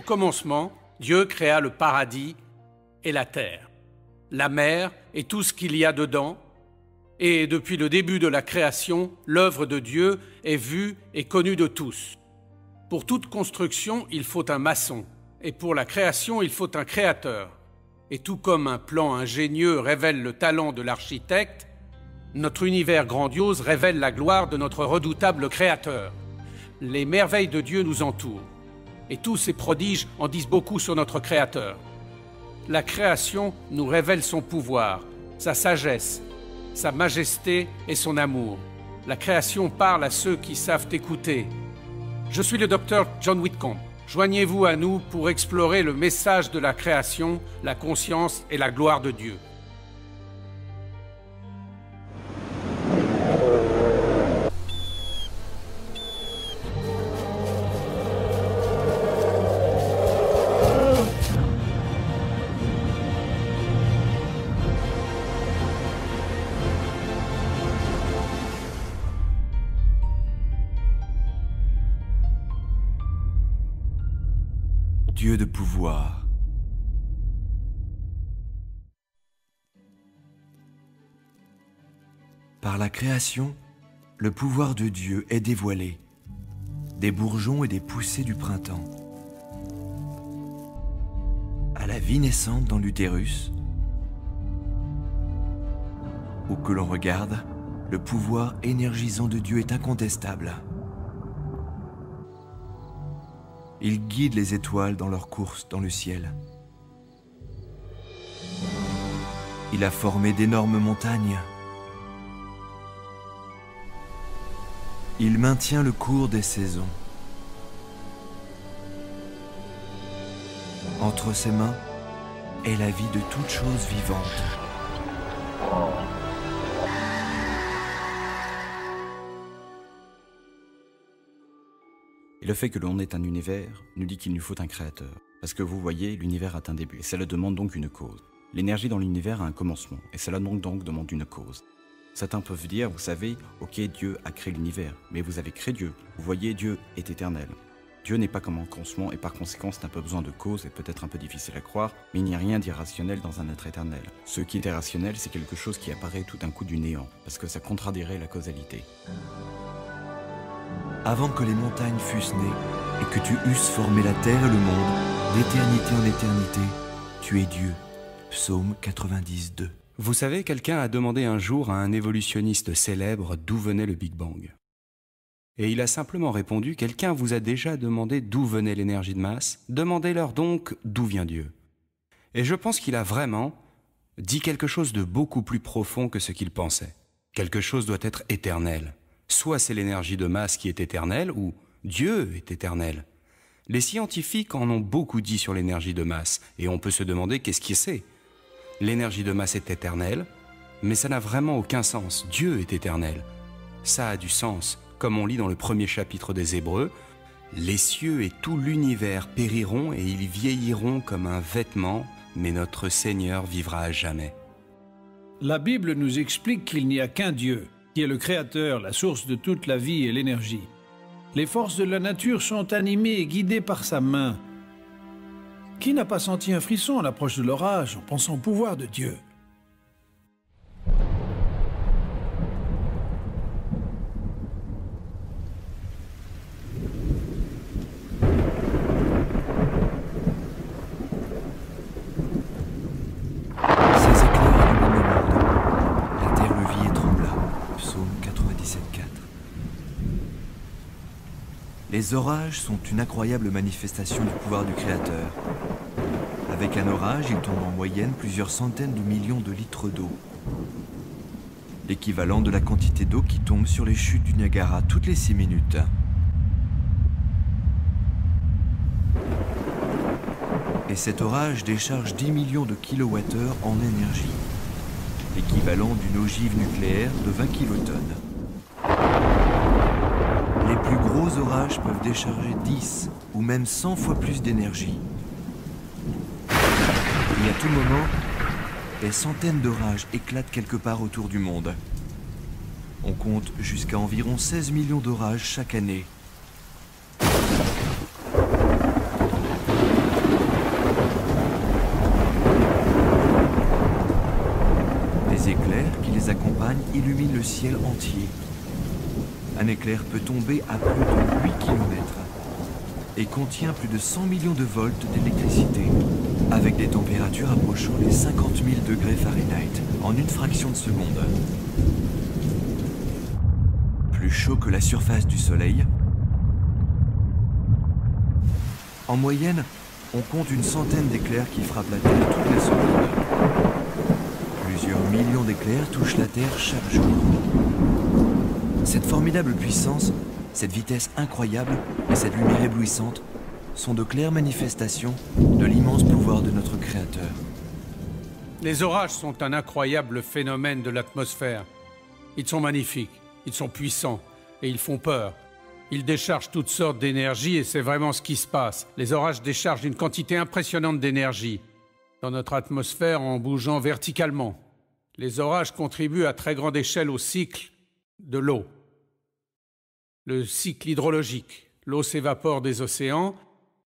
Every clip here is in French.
commencement, Dieu créa le paradis et la terre, la mer et tout ce qu'il y a dedans. Et depuis le début de la création, l'œuvre de Dieu est vue et connue de tous. Pour toute construction, il faut un maçon, et pour la création, il faut un créateur. Et tout comme un plan ingénieux révèle le talent de l'architecte, notre univers grandiose révèle la gloire de notre redoutable créateur. Les merveilles de Dieu nous entourent, et tous ces prodiges en disent beaucoup sur notre créateur. La création nous révèle son pouvoir, sa sagesse, sa majesté et son amour. La création parle à ceux qui savent écouter. Je suis le docteur John Whitcomb. Joignez-vous à nous pour explorer le message de la création, la conscience et la gloire de Dieu. Dieu de pouvoir. Par la création, le pouvoir de Dieu est dévoilé, des bourgeons et des poussées du printemps, à la vie naissante dans l'utérus, où que l'on regarde, le pouvoir énergisant de Dieu est incontestable. Il guide les étoiles dans leur course dans le ciel. Il a formé d'énormes montagnes. Il maintient le cours des saisons. Entre ses mains est la vie de toute chose vivante. Et le fait que l'on ait un univers nous dit qu'il nous faut un créateur. Parce que vous voyez, l'univers a un début, et cela demande donc une cause. L'énergie dans l'univers a un commencement, et cela donc demande une cause. Certains peuvent dire, vous savez, ok, Dieu a créé l'univers, mais vous avez créé Dieu. Vous voyez, Dieu est éternel. Dieu n'est pas comme un commencement, et par conséquent, n'a pas besoin de cause, et peut-être un peu difficile à croire, mais il n'y a rien d'irrationnel dans un être éternel. Ce qui est irrationnel, c'est quelque chose qui apparaît tout d'un coup du néant, parce que ça contradierait la causalité. Avant que les montagnes fussent nées et que tu eusses formé la terre et le monde, d'éternité en éternité, tu es Dieu. Psaume 90:2. Vous savez, quelqu'un a demandé un jour à un évolutionniste célèbre d'où venait le Big Bang. Et il a simplement répondu, quelqu'un vous a déjà demandé d'où venait l'énergie de masse, demandez-leur donc d'où vient Dieu. Et je pense qu'il a vraiment dit quelque chose de beaucoup plus profond que ce qu'il pensait. Quelque chose doit être éternel. Soit c'est l'énergie de masse qui est éternelle, ou Dieu est éternel. Les scientifiques en ont beaucoup dit sur l'énergie de masse, et on peut se demander qu'est-ce qui c'est. L'énergie de masse est éternelle, mais ça n'a vraiment aucun sens. Dieu est éternel. Ça a du sens, comme on lit dans le premier chapitre des Hébreux. Les cieux et tout l'univers périront et ils vieilliront comme un vêtement, mais notre Seigneur vivra à jamais. La Bible nous explique qu'il n'y a qu'un Dieu, qui est le Créateur, la source de toute la vie et l'énergie. Les forces de la nature sont animées et guidées par sa main. Qui n'a pas senti un frisson à l'approche de l'orage en pensant au pouvoir de Dieu ? Ces éclairs allument le monde. La terre le vit et trembla. Psaume 97:4. Les orages sont une incroyable manifestation du pouvoir du Créateur. Avec un orage, il tombe en moyenne plusieurs centaines de millions de litres d'eau. L'équivalent de la quantité d'eau qui tombe sur les chutes du Niagara toutes les 6 minutes. Et cet orage décharge 10 millions de kilowattheures en énergie, l'équivalent d'une ogive nucléaire de 20 kilotonnes. Les plus gros orages peuvent décharger 10 ou même 100 fois plus d'énergie. Et à tout moment, des centaines d'orages éclatent quelque part autour du monde. On compte jusqu'à environ 16 millions d'orages chaque année. illumine le ciel entier. Un éclair peut tomber à plus de 8 km et contient plus de 100 millions de volts d'électricité, avec des températures approchant les 50 000 degrés Fahrenheit en une fraction de seconde. Plus chaud que la surface du Soleil. En moyenne, on compte une centaine d'éclairs qui frappent la Terre toutes les secondes. Plusieurs millions d'éclairs touchent la Terre chaque jour. Cette formidable puissance, cette vitesse incroyable et cette lumière éblouissante sont de claires manifestations de l'immense pouvoir de notre Créateur. Les orages sont un incroyable phénomène de l'atmosphère. Ils sont magnifiques, ils sont puissants et ils font peur. Ils déchargent toutes sortes d'énergie et c'est vraiment ce qui se passe. Les orages déchargent une quantité impressionnante d'énergie dans notre atmosphère en bougeant verticalement. Les orages contribuent à très grande échelle au cycle de l'eau. Le cycle hydrologique. L'eau s'évapore des océans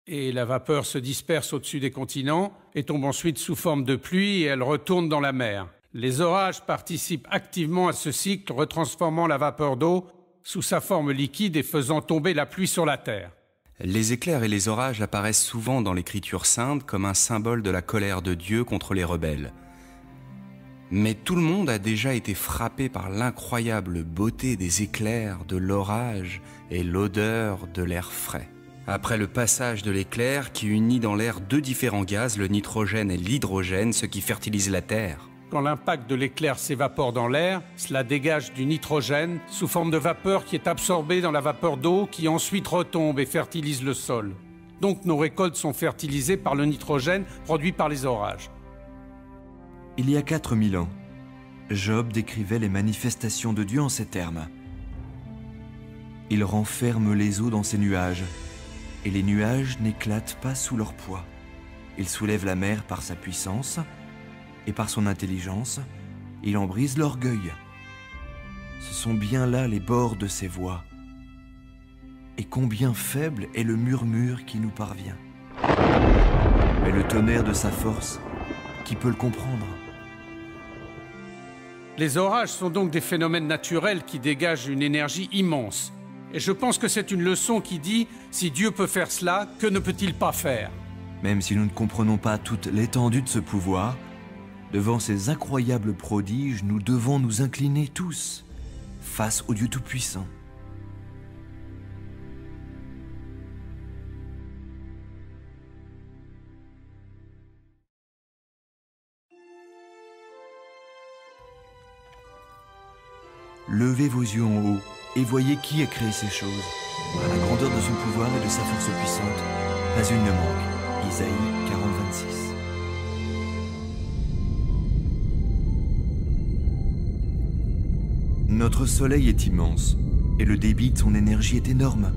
et la vapeur se disperse au-dessus des continents et tombe ensuite sous forme de pluie et elle retourne dans la mer. Les orages participent activement à ce cycle, retransformant la vapeur d'eau sous sa forme liquide et faisant tomber la pluie sur la terre. Les éclairs et les orages apparaissent souvent dans l'Écriture sainte comme un symbole de la colère de Dieu contre les rebelles. Mais tout le monde a déjà été frappé par l'incroyable beauté des éclairs, de l'orage et l'odeur de l'air frais. Après le passage de l'éclair qui unit dans l'air deux différents gaz, le nitrogène et l'hydrogène, ce qui fertilise la terre. Quand l'impact de l'éclair s'évapore dans l'air, cela dégage du nitrogène sous forme de vapeur qui est absorbée dans la vapeur d'eau qui ensuite retombe et fertilise le sol. Donc nos récoltes sont fertilisées par le nitrogène produit par les orages. Il y a 4000 ans, Job décrivait les manifestations de Dieu en ces termes. Il renferme les eaux dans ses nuages, et les nuages n'éclatent pas sous leur poids. Il soulève la mer par sa puissance, et par son intelligence, il en brise l'orgueil. Ce sont bien là les bords de ses voies. Et combien faible est le murmure qui nous parvient. Mais le tonnerre de sa force, qui peut le comprendre? Les orages sont donc des phénomènes naturels qui dégagent une énergie immense. Et je pense que c'est une leçon qui dit, si Dieu peut faire cela, que ne peut-il pas faire? Même si nous ne comprenons pas toute l'étendue de ce pouvoir, devant ces incroyables prodiges, nous devons nous incliner tous face au Dieu Tout-Puissant. Levez vos yeux en haut et voyez qui a créé ces choses. À la grandeur de son pouvoir et de sa force puissante, pas une ne manque. Isaïe 40, 26. Notre soleil est immense et le débit de son énergie est énorme.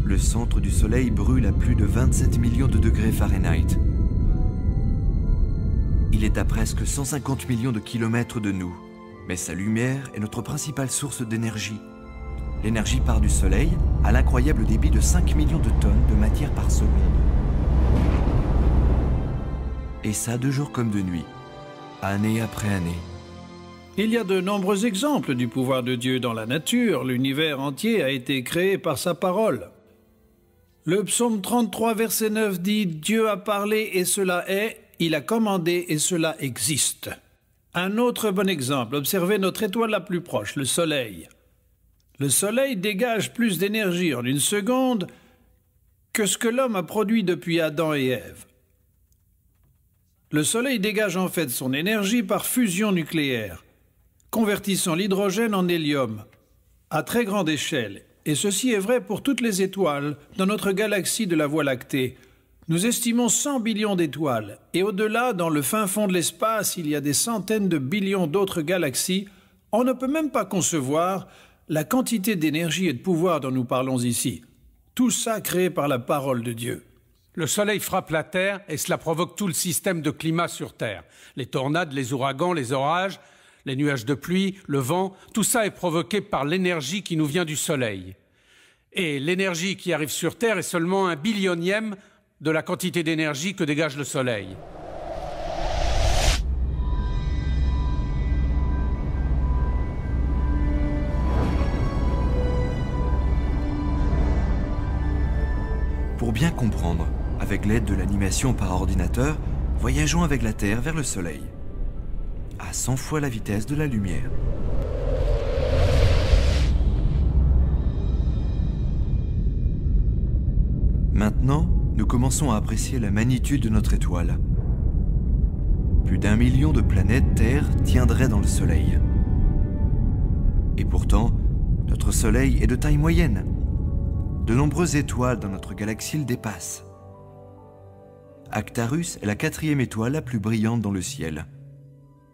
Le centre du soleil brûle à plus de 27 millions de degrés Fahrenheit. Il est à presque 150 millions de kilomètres de nous. Mais sa lumière est notre principale source d'énergie. L'énergie part du Soleil à l'incroyable débit de 5 millions de tonnes de matière par seconde. Et ça de jour comme de nuit, année après année. Il y a de nombreux exemples du pouvoir de Dieu dans la nature. L'univers entier a été créé par sa parole. Le psaume 33, verset 9 dit « Dieu a parlé et cela est, il a commandé et cela existe ». Un autre bon exemple, observez notre étoile la plus proche, le Soleil. Le Soleil dégage plus d'énergie en une seconde que ce que l'homme a produit depuis Adam et Ève. Le Soleil dégage en fait son énergie par fusion nucléaire, convertissant l'hydrogène en hélium à très grande échelle. Et ceci est vrai pour toutes les étoiles dans notre galaxie de la Voie lactée. Nous estimons 100 billions d'étoiles, et au-delà, dans le fin fond de l'espace, il y a des centaines de billions d'autres galaxies. On ne peut même pas concevoir la quantité d'énergie et de pouvoir dont nous parlons ici. Tout ça créé par la parole de Dieu. Le soleil frappe la Terre et cela provoque tout le système de climat sur Terre. Les tornades, les ouragans, les orages, les nuages de pluie, le vent, tout ça est provoqué par l'énergie qui nous vient du soleil. Et l'énergie qui arrive sur Terre est seulement 1/1000000000 de la quantité d'énergie que dégage le soleil. Pour bien comprendre, avec l'aide de l'animation par ordinateur, voyageons avec la Terre vers le Soleil, à 100 fois la vitesse de la lumière. Maintenant, nous commençons à apprécier la magnitude de notre étoile. Plus d'1 million de planètes Terre tiendraient dans le Soleil. Et pourtant, notre Soleil est de taille moyenne. De nombreuses étoiles dans notre galaxie le dépassent. Actarus est la 4e étoile la plus brillante dans le ciel.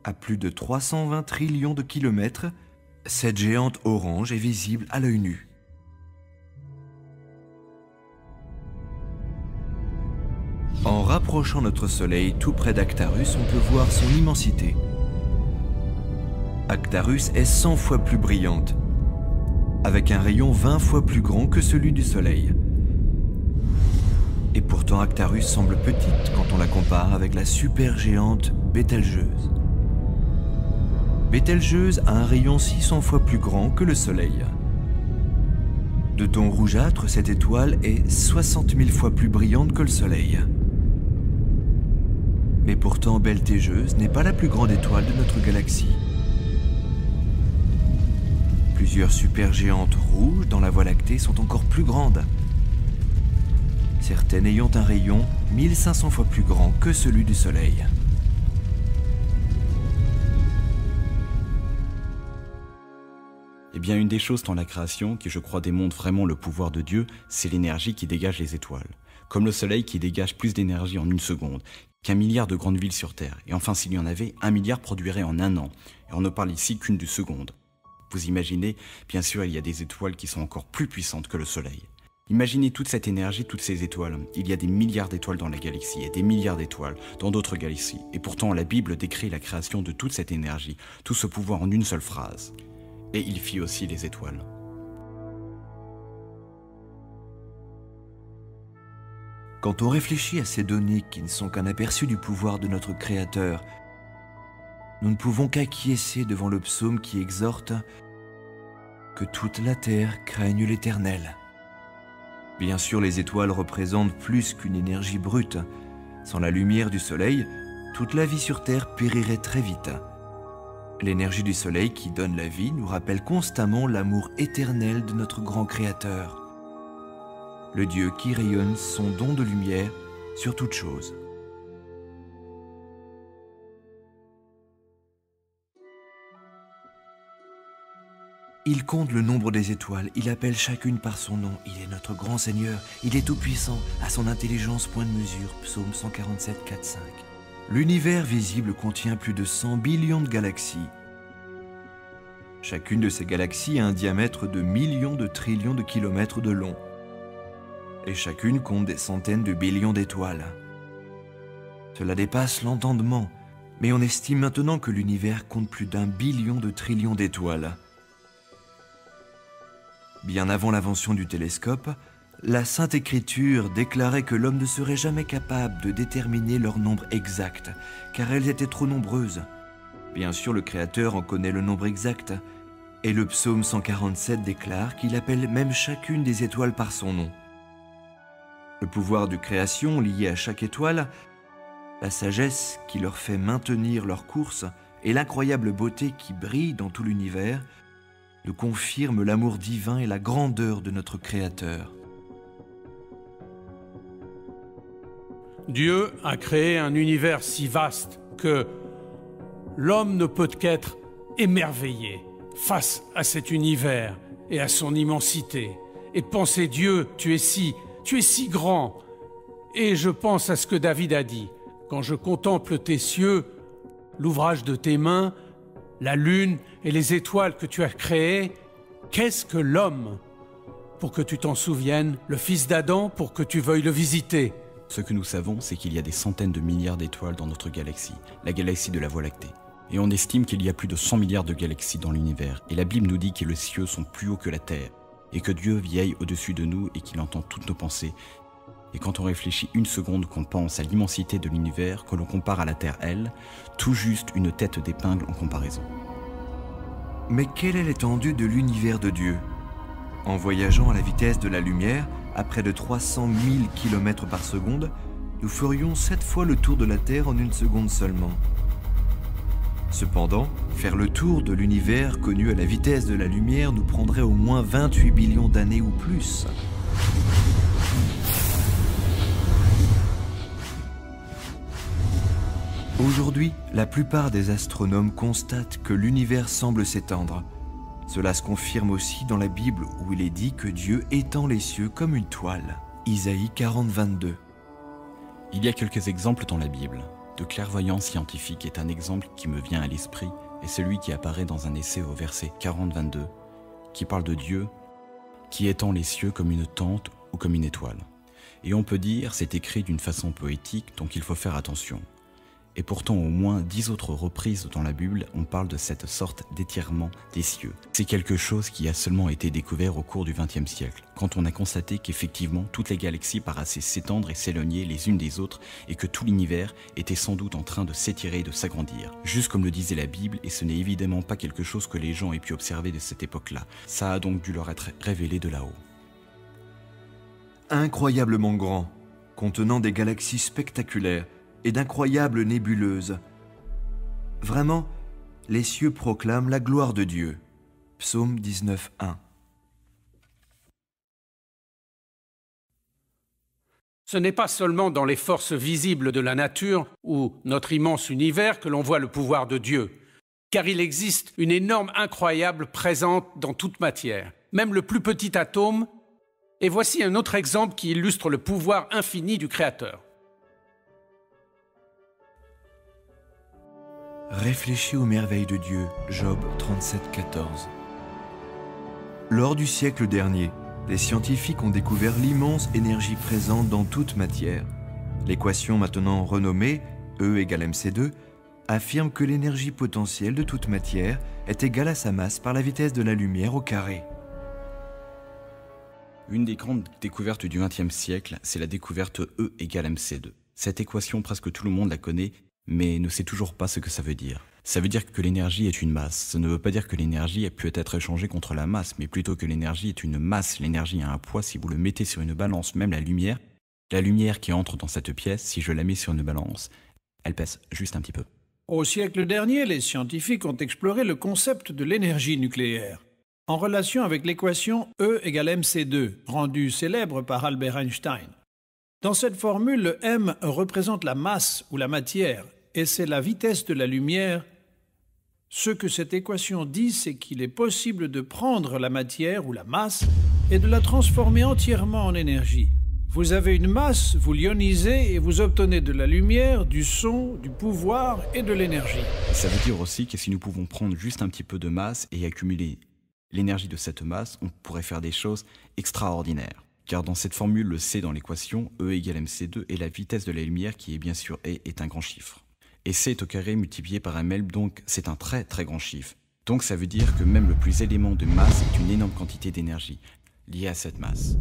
À plus de 320 trillions de kilomètres, cette géante orange est visible à l'œil nu. En rapprochant notre Soleil tout près d'Actarus, on peut voir son immensité. Actarus est 100 fois plus brillante, avec un rayon 20 fois plus grand que celui du Soleil. Et pourtant Actarus semble petite quand on la compare avec la supergéante Bételgeuse. Bételgeuse a un rayon 600 fois plus grand que le Soleil. De ton rougeâtre, cette étoile est 60 000 fois plus brillante que le Soleil. Mais pourtant, Bételgeuse n'est pas la plus grande étoile de notre galaxie. Plusieurs supergéantes rouges dans la Voie lactée sont encore plus grandes, certaines ayant un rayon 1500 fois plus grand que celui du Soleil. Eh bien, une des choses dans la création qui, je crois, démontre vraiment le pouvoir de Dieu, c'est l'énergie qui dégage les étoiles. Comme le Soleil qui dégage plus d'énergie en une seconde qu'1 milliard de grandes villes sur Terre. Et enfin, s'il y en avait, 1 milliard produirait en 1 an. Et on ne parle ici qu'une du seconde. Vous imaginez, bien sûr, il y a des étoiles qui sont encore plus puissantes que le Soleil. Imaginez toute cette énergie, toutes ces étoiles. Il y a des milliards d'étoiles dans la galaxie et des milliards d'étoiles dans d'autres galaxies. Et pourtant, la Bible décrit la création de toute cette énergie, tout ce pouvoir en une seule phrase. Et il fit aussi les étoiles. Quand on réfléchit à ces données qui ne sont qu'un aperçu du pouvoir de notre Créateur, nous ne pouvons qu'acquiescer devant le psaume qui exhorte que toute la terre craigne l'Éternel. Bien sûr, les étoiles représentent plus qu'une énergie brute. Sans la lumière du soleil, toute la vie sur Terre périrait très vite. L'énergie du soleil qui donne la vie nous rappelle constamment l'amour éternel de notre grand Créateur, le Dieu qui rayonne son don de lumière sur toute chose. Il compte le nombre des étoiles, il appelle chacune par son nom. Il est notre grand Seigneur, il est tout-puissant, à son intelligence point de mesure. Psaume 147, 4, 5. L'univers visible contient plus de 100 billions de galaxies. Chacune de ces galaxies a un diamètre de millions de trillions de kilomètres de long. Et chacune compte des centaines de billions d'étoiles. Cela dépasse l'entendement, mais on estime maintenant que l'univers compte plus d'1 billion de trillions d'étoiles. Bien avant l'invention du télescope, la Sainte Écriture déclarait que l'homme ne serait jamais capable de déterminer leur nombre exact, car elles étaient trop nombreuses. Bien sûr, le Créateur en connaît le nombre exact, et le psaume 147 déclare qu'il appelle même chacune des étoiles par son nom. Le pouvoir de création lié à chaque étoile, la sagesse qui leur fait maintenir leur course et l'incroyable beauté qui brille dans tout l'univers nous confirment l'amour divin et la grandeur de notre Créateur. Dieu a créé un univers si vaste que l'homme ne peut qu'être émerveillé face à cet univers et à son immensité. Et penser, Dieu, tu es si grand. Et je pense à ce que David a dit. Quand je contemple tes cieux, l'ouvrage de tes mains, la lune et les étoiles que tu as créées, qu'est-ce que l'homme pour que tu t'en souviennes, le fils d'Adam pour que tu veuilles le visiter? Ce que nous savons, c'est qu'il y a des centaines de milliards d'étoiles dans notre galaxie, la galaxie de la Voie lactée. Et on estime qu'il y a plus de 100 milliards de galaxies dans l'univers. Et la Bible nous dit que les cieux sont plus hauts que la terre, et que Dieu veille au-dessus de nous et qu'il entend toutes nos pensées. Et quand on réfléchit une seconde, qu'on pense à l'immensité de l'univers, que l'on compare à la Terre, elle, tout juste une tête d'épingle en comparaison. Mais quelle est l'étendue de l'univers de Dieu? En voyageant à la vitesse de la lumière, à près de 300 000 km par seconde, nous ferions 7 fois le tour de la Terre en une seconde seulement. Cependant, faire le tour de l'univers connu à la vitesse de la lumière nous prendrait au moins 28 billions d'années ou plus. Aujourd'hui, la plupart des astronomes constatent que l'univers semble s'étendre. Cela se confirme aussi dans la Bible où il est dit que Dieu étend les cieux comme une toile. Isaïe 40, 22. Il y a quelques exemples dans la Bible. De clairvoyance scientifique est un exemple qui me vient à l'esprit, et celui qui apparaît dans un essai au verset 40-22, qui parle de Dieu qui étend les cieux comme une tente ou comme une étoile. Et on peut dire c'est écrit d'une façon poétique, donc il faut faire attention. Et pourtant, au moins 10 autres reprises dans la Bible, on parle de cette sorte d'étirement des cieux. C'est quelque chose qui a seulement été découvert au cours du XXe siècle, quand on a constaté qu'effectivement, toutes les galaxies paraissaient s'étendre et s'éloigner les unes des autres, et que tout l'univers était sans doute en train de s'étirer et de s'agrandir. Juste comme le disait la Bible, et ce n'est évidemment pas quelque chose que les gens aient pu observer de cette époque-là. Ça a donc dû leur être révélé de là-haut. Incroyablement grand, contenant des galaxies spectaculaires, et d'incroyables nébuleuses. Vraiment, les cieux proclament la gloire de Dieu. Psaume 19, 1. Ce n'est pas seulement dans les forces visibles de la nature ou notre immense univers que l'on voit le pouvoir de Dieu, car il existe une énorme incroyable présente dans toute matière, même le plus petit atome, et voici un autre exemple qui illustre le pouvoir infini du Créateur. Réfléchis aux merveilles de Dieu, Job 37, 14. Lors du siècle dernier, les scientifiques ont découvert l'immense énergie présente dans toute matière. L'équation maintenant renommée E égale mc2 affirme que l'énergie potentielle de toute matière est égale à sa masse par la vitesse de la lumière au carré. Une des grandes découvertes du XXe siècle, c'est la découverte E égale mc2. Cette équation, presque tout le monde la connaît, mais ne sait toujours pas ce que ça veut dire. Ça veut dire que l'énergie est une masse. Ça ne veut pas dire que l'énergie peut être échangée contre la masse, mais plutôt que l'énergie est une masse. L'énergie a un poids. Si vous le mettez sur une balance, même la lumière qui entre dans cette pièce, si je la mets sur une balance, elle pèse juste un petit peu. Au siècle dernier, les scientifiques ont exploré le concept de l'énergie nucléaire, en relation avec l'équation E égale mc2, rendue célèbre par Albert Einstein. Dans cette formule, le m représente la masse ou la matière, et c'est la vitesse de la lumière. Ce que cette équation dit, c'est qu'il est possible de prendre la matière ou la masse et de la transformer entièrement en énergie. Vous avez une masse, vous l'ionisez et vous obtenez de la lumière, du son, du pouvoir et de l'énergie. Ça veut dire aussi que si nous pouvons prendre juste un petit peu de masse et accumuler l'énergie de cette masse, on pourrait faire des choses extraordinaires. Car dans cette formule, le C dans l'équation, E égale mc2, est la vitesse de la lumière qui est bien sûr E est un grand chiffre. Et C est au carré multiplié par ml, donc c'est un très très grand chiffre. Donc ça veut dire que même le plus élément de masse est une énorme quantité d'énergie liée à cette masse.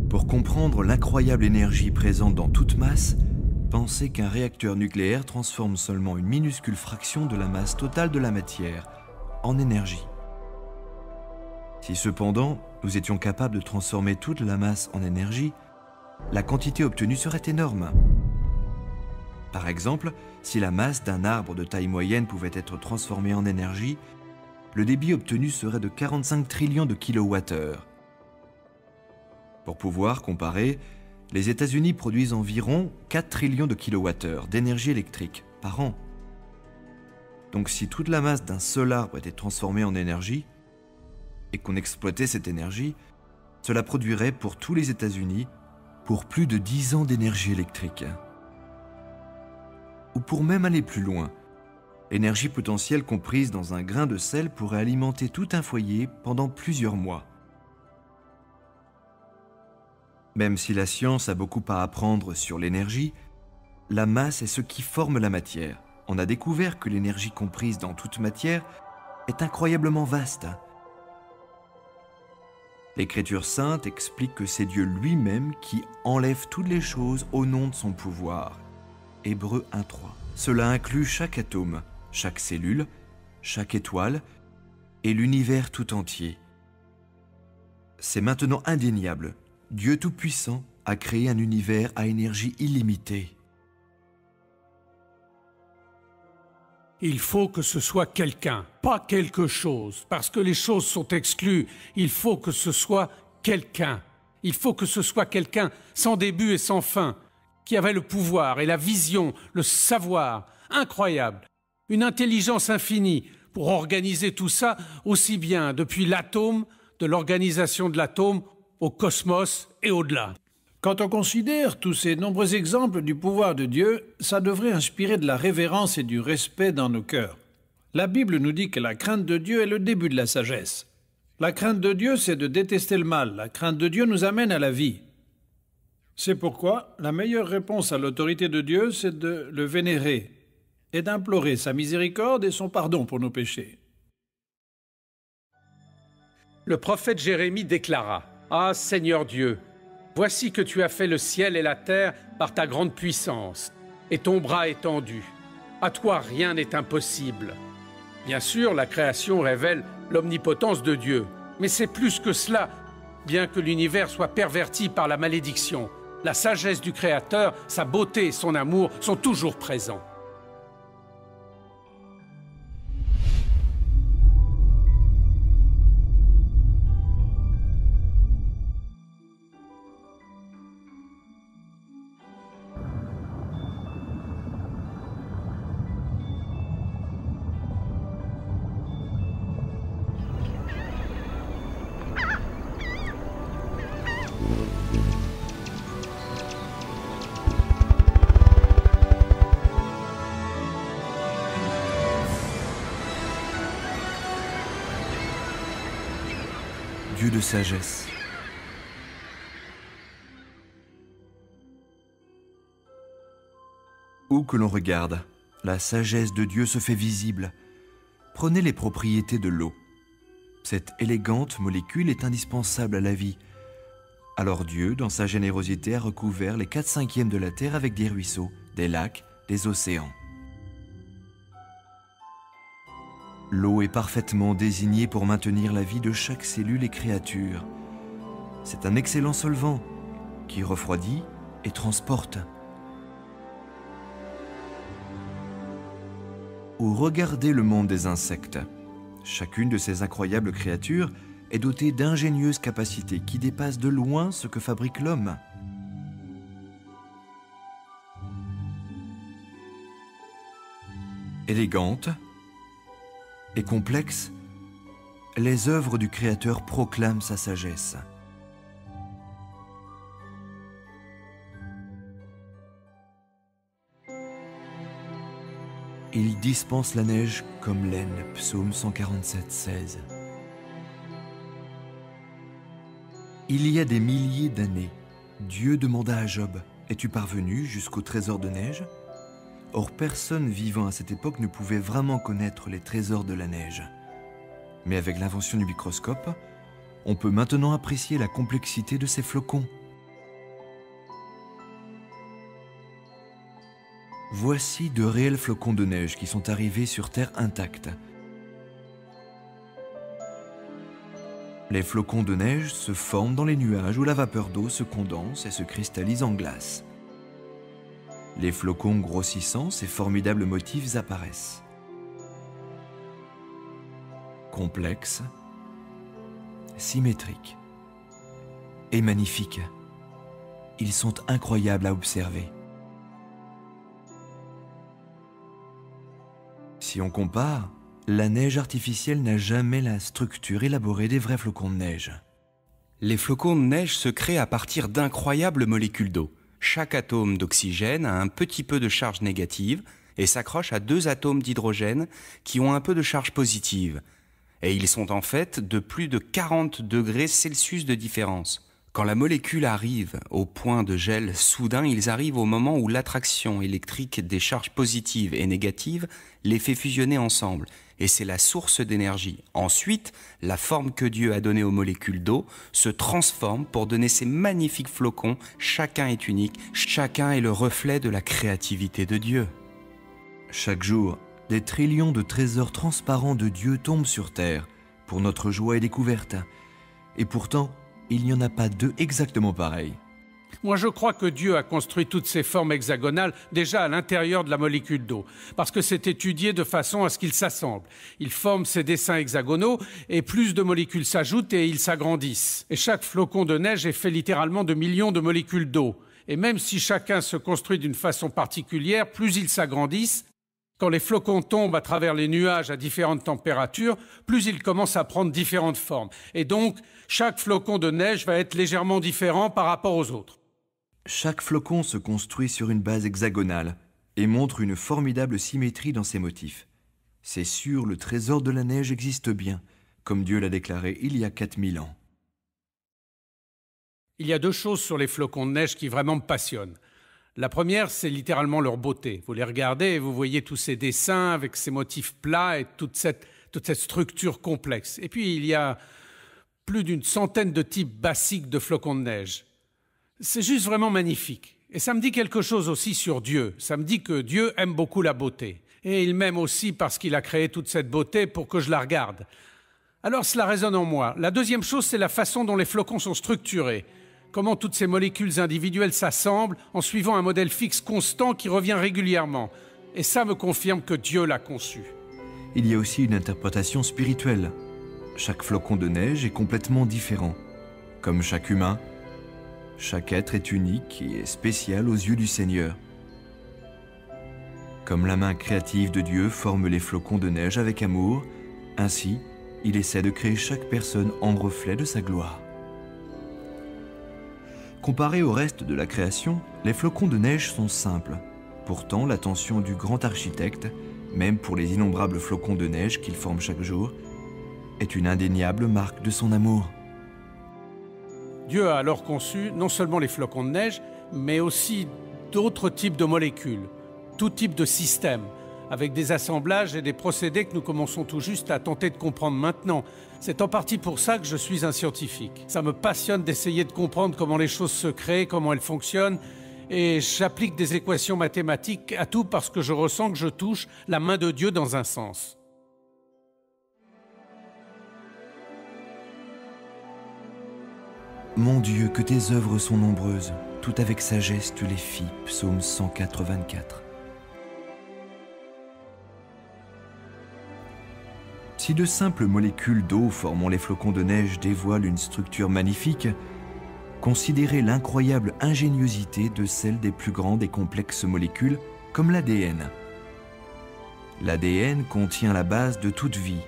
Pour comprendre l'incroyable énergie présente dans toute masse, pensez qu'un réacteur nucléaire transforme seulement une minuscule fraction de la masse totale de la matière en énergie. Si cependant, nous étions capables de transformer toute la masse en énergie, la quantité obtenue serait énorme. Par exemple, si la masse d'un arbre de taille moyenne pouvait être transformée en énergie, le débit obtenu serait de 45 trillions de kilowattheures. Pour pouvoir comparer, les États-Unis produisent environ 4 trillions de kilowattheures d'énergie électrique par an. Donc si toute la masse d'un seul arbre était transformée en énergie, et qu'on exploitait cette énergie, cela produirait pour tous les États-Unis pour plus de 10 ans d'énergie électrique. Ou pour même aller plus loin, l'énergie potentielle comprise dans un grain de sel pourrait alimenter tout un foyer pendant plusieurs mois. Même si la science a beaucoup à apprendre sur l'énergie, la masse est ce qui forme la matière. On a découvert que l'énergie comprise dans toute matière est incroyablement vaste. L'Écriture sainte explique que c'est Dieu lui-même qui enlève toutes les choses au nom de son pouvoir. Hébreux 1.3. Cela inclut chaque atome, chaque cellule, chaque étoile et l'univers tout entier. C'est maintenant indéniable. Dieu Tout-Puissant a créé un univers à énergie illimitée. Il faut que ce soit quelqu'un, pas quelque chose, parce que les choses sont exclues. Il faut que ce soit quelqu'un. Il faut que ce soit quelqu'un sans début et sans fin, qui avait le pouvoir et la vision, le savoir, incroyable, une intelligence infinie pour organiser tout ça aussi bien depuis l'atome, de l'organisation de l'atome, au cosmos et au-delà. Quand on considère tous ces nombreux exemples du pouvoir de Dieu, ça devrait inspirer de la révérence et du respect dans nos cœurs. La Bible nous dit que la crainte de Dieu est le début de la sagesse. La crainte de Dieu, c'est de détester le mal. La crainte de Dieu nous amène à la vie. C'est pourquoi la meilleure réponse à l'autorité de Dieu, c'est de le vénérer et d'implorer sa miséricorde et son pardon pour nos péchés. Le prophète Jérémie déclara « Ah Seigneur Dieu, voici que tu as fait le ciel et la terre par ta grande puissance, et ton bras étendu. À toi rien n'est impossible. » Bien sûr, la création révèle l'omnipotence de Dieu, mais c'est plus que cela. Bien que l'univers soit perverti par la malédiction, la sagesse du Créateur, sa beauté et son amour sont toujours présents. Dieu de sagesse. Où que l'on regarde, la sagesse de Dieu se fait visible. Prenez les propriétés de l'eau. Cette élégante molécule est indispensable à la vie. Alors Dieu, dans sa générosité, a recouvert les 4/5 de la terre avec des ruisseaux, des lacs, des océans. L'eau est parfaitement désignée pour maintenir la vie de chaque cellule et créature. C'est un excellent solvant qui refroidit et transporte. Ou regardez le monde des insectes. Chacune de ces incroyables créatures est dotée d'ingénieuses capacités qui dépassent de loin ce que fabrique l'homme. Élégantes et complexes, les œuvres du Créateur proclament sa sagesse. Il dispense la neige comme laine, psaume 147, 16. Il y a des milliers d'années, Dieu demanda à Job, « Es-tu parvenu jusqu'au trésor de neige ?» Or, personne vivant à cette époque ne pouvait vraiment connaître les trésors de la neige. Mais avec l'invention du microscope, on peut maintenant apprécier la complexité de ces flocons. Voici de réels flocons de neige qui sont arrivés sur Terre intacts. Les flocons de neige se forment dans les nuages où la vapeur d'eau se condense et se cristallise en glace. Les flocons grossissant, ces formidables motifs apparaissent. Complexes, symétriques et magnifiques. Ils sont incroyables à observer. Si on compare, la neige artificielle n'a jamais la structure élaborée des vrais flocons de neige. Les flocons de neige se créent à partir d'incroyables molécules d'eau. Chaque atome d'oxygène a un petit peu de charge négative et s'accroche à 2 atomes d'hydrogène qui ont un peu de charge positive. Et ils sont en fait de plus de 40 degrés Celsius de différence. Quand la molécule arrive au point de gel soudain, ils arrivent au moment où l'attraction électrique des charges positives et négatives les fait fusionner ensemble. Et c'est la source d'énergie. Ensuite, la forme que Dieu a donnée aux molécules d'eau se transforme pour donner ces magnifiques flocons. Chacun est unique, chacun est le reflet de la créativité de Dieu. Chaque jour, des trillions de trésors transparents de Dieu tombent sur terre pour notre joie et découverte. Et pourtant, il n'y en a pas deux exactement pareils. Moi, je crois que Dieu a construit toutes ces formes hexagonales déjà à l'intérieur de la molécule d'eau, parce que c'est étudié de façon à ce qu'ils s'assemblent. Ils forment ces dessins hexagonaux, et plus de molécules s'ajoutent et ils s'agrandissent. Et chaque flocon de neige est fait littéralement de millions de molécules d'eau. Et même si chacun se construit d'une façon particulière, plus ils s'agrandissent. Quand les flocons tombent à travers les nuages à différentes températures, plus ils commencent à prendre différentes formes. Et donc, chaque flocon de neige va être légèrement différent par rapport aux autres. Chaque flocon se construit sur une base hexagonale et montre une formidable symétrie dans ses motifs. C'est sûr, le trésor de la neige existe bien, comme Dieu l'a déclaré il y a 4000 ans. Il y a deux choses sur les flocons de neige qui vraiment me passionnent. La première, c'est littéralement leur beauté. Vous les regardez et vous voyez tous ces dessins avec ces motifs plats et toute cette structure complexe. Et puis, il y a plus d'une centaine de types basiques de flocons de neige. C'est juste vraiment magnifique. Et ça me dit quelque chose aussi sur Dieu. Ça me dit que Dieu aime beaucoup la beauté. Et il m'aime aussi parce qu'il a créé toute cette beauté pour que je la regarde. Alors cela résonne en moi. La deuxième chose, c'est la façon dont les flocons sont structurés. Comment toutes ces molécules individuelles s'assemblent en suivant un modèle fixe constant qui revient régulièrement. Et ça me confirme que Dieu l'a conçu. Il y a aussi une interprétation spirituelle. Chaque flocon de neige est complètement différent. Comme chaque humain, chaque être est unique et spécial aux yeux du Seigneur. Comme la main créative de Dieu forme les flocons de neige avec amour, ainsi, il essaie de créer chaque personne en reflet de sa gloire. Comparés au reste de la création, les flocons de neige sont simples. Pourtant, l'attention du grand architecte, même pour les innombrables flocons de neige qu'il forme chaque jour, est une indéniable marque de son amour. Dieu a alors conçu non seulement les flocons de neige, mais aussi d'autres types de molécules, tout type de systèmes, avec des assemblages et des procédés que nous commençons tout juste à tenter de comprendre maintenant. C'est en partie pour ça que je suis un scientifique. Ça me passionne d'essayer de comprendre comment les choses se créent, comment elles fonctionnent, et j'applique des équations mathématiques à tout parce que je ressens que je touche la main de Dieu dans un sens. Mon Dieu, que tes œuvres sont nombreuses, tout avec sagesse tu les fis. Psaume 104, 24. Si de simples molécules d'eau formant les flocons de neige dévoilent une structure magnifique, considérez l'incroyable ingéniosité de celle des plus grandes et complexes molécules comme l'ADN. L'ADN contient la base de toute vie,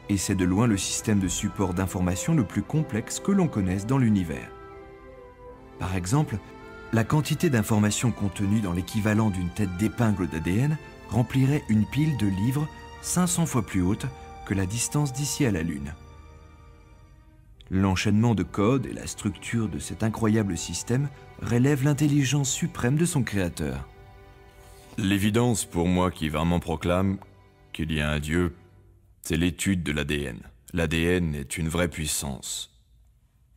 et c'est de loin le système de support d'information le plus complexe que l'on connaisse dans l'univers. Par exemple, la quantité d'informations contenues dans l'équivalent d'une tête d'épingle d'ADN remplirait une pile de livres 500 fois plus haute que la distance d'ici à la Lune. L'enchaînement de codes et la structure de cet incroyable système relèvent l'intelligence suprême de son créateur. L'évidence pour moi qui vraiment proclame qu'il y a un Dieu, c'est l'étude de l'ADN. L'ADN est une vraie puissance.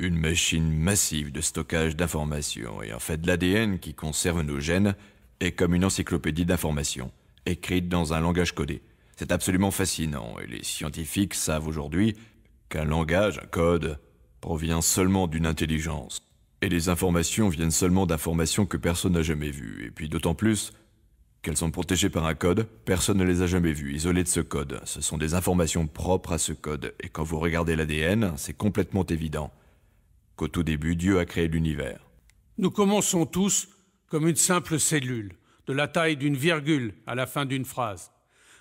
Une machine massive de stockage d'informations. Et en fait, l'ADN qui conserve nos gènes est comme une encyclopédie d'informations, écrite dans un langage codé. C'est absolument fascinant, et les scientifiques savent aujourd'hui qu'un langage, un code, provient seulement d'une intelligence. Et les informations viennent seulement d'informations que personne n'a jamais vues. Et puis d'autant plus qu'elles sont protégées par un code, personne ne les a jamais vues, isolées de ce code. Ce sont des informations propres à ce code. Et quand vous regardez l'ADN, c'est complètement évident qu'au tout début, Dieu a créé l'univers. Nous commençons tous comme une simple cellule, de la taille d'une virgule à la fin d'une phrase.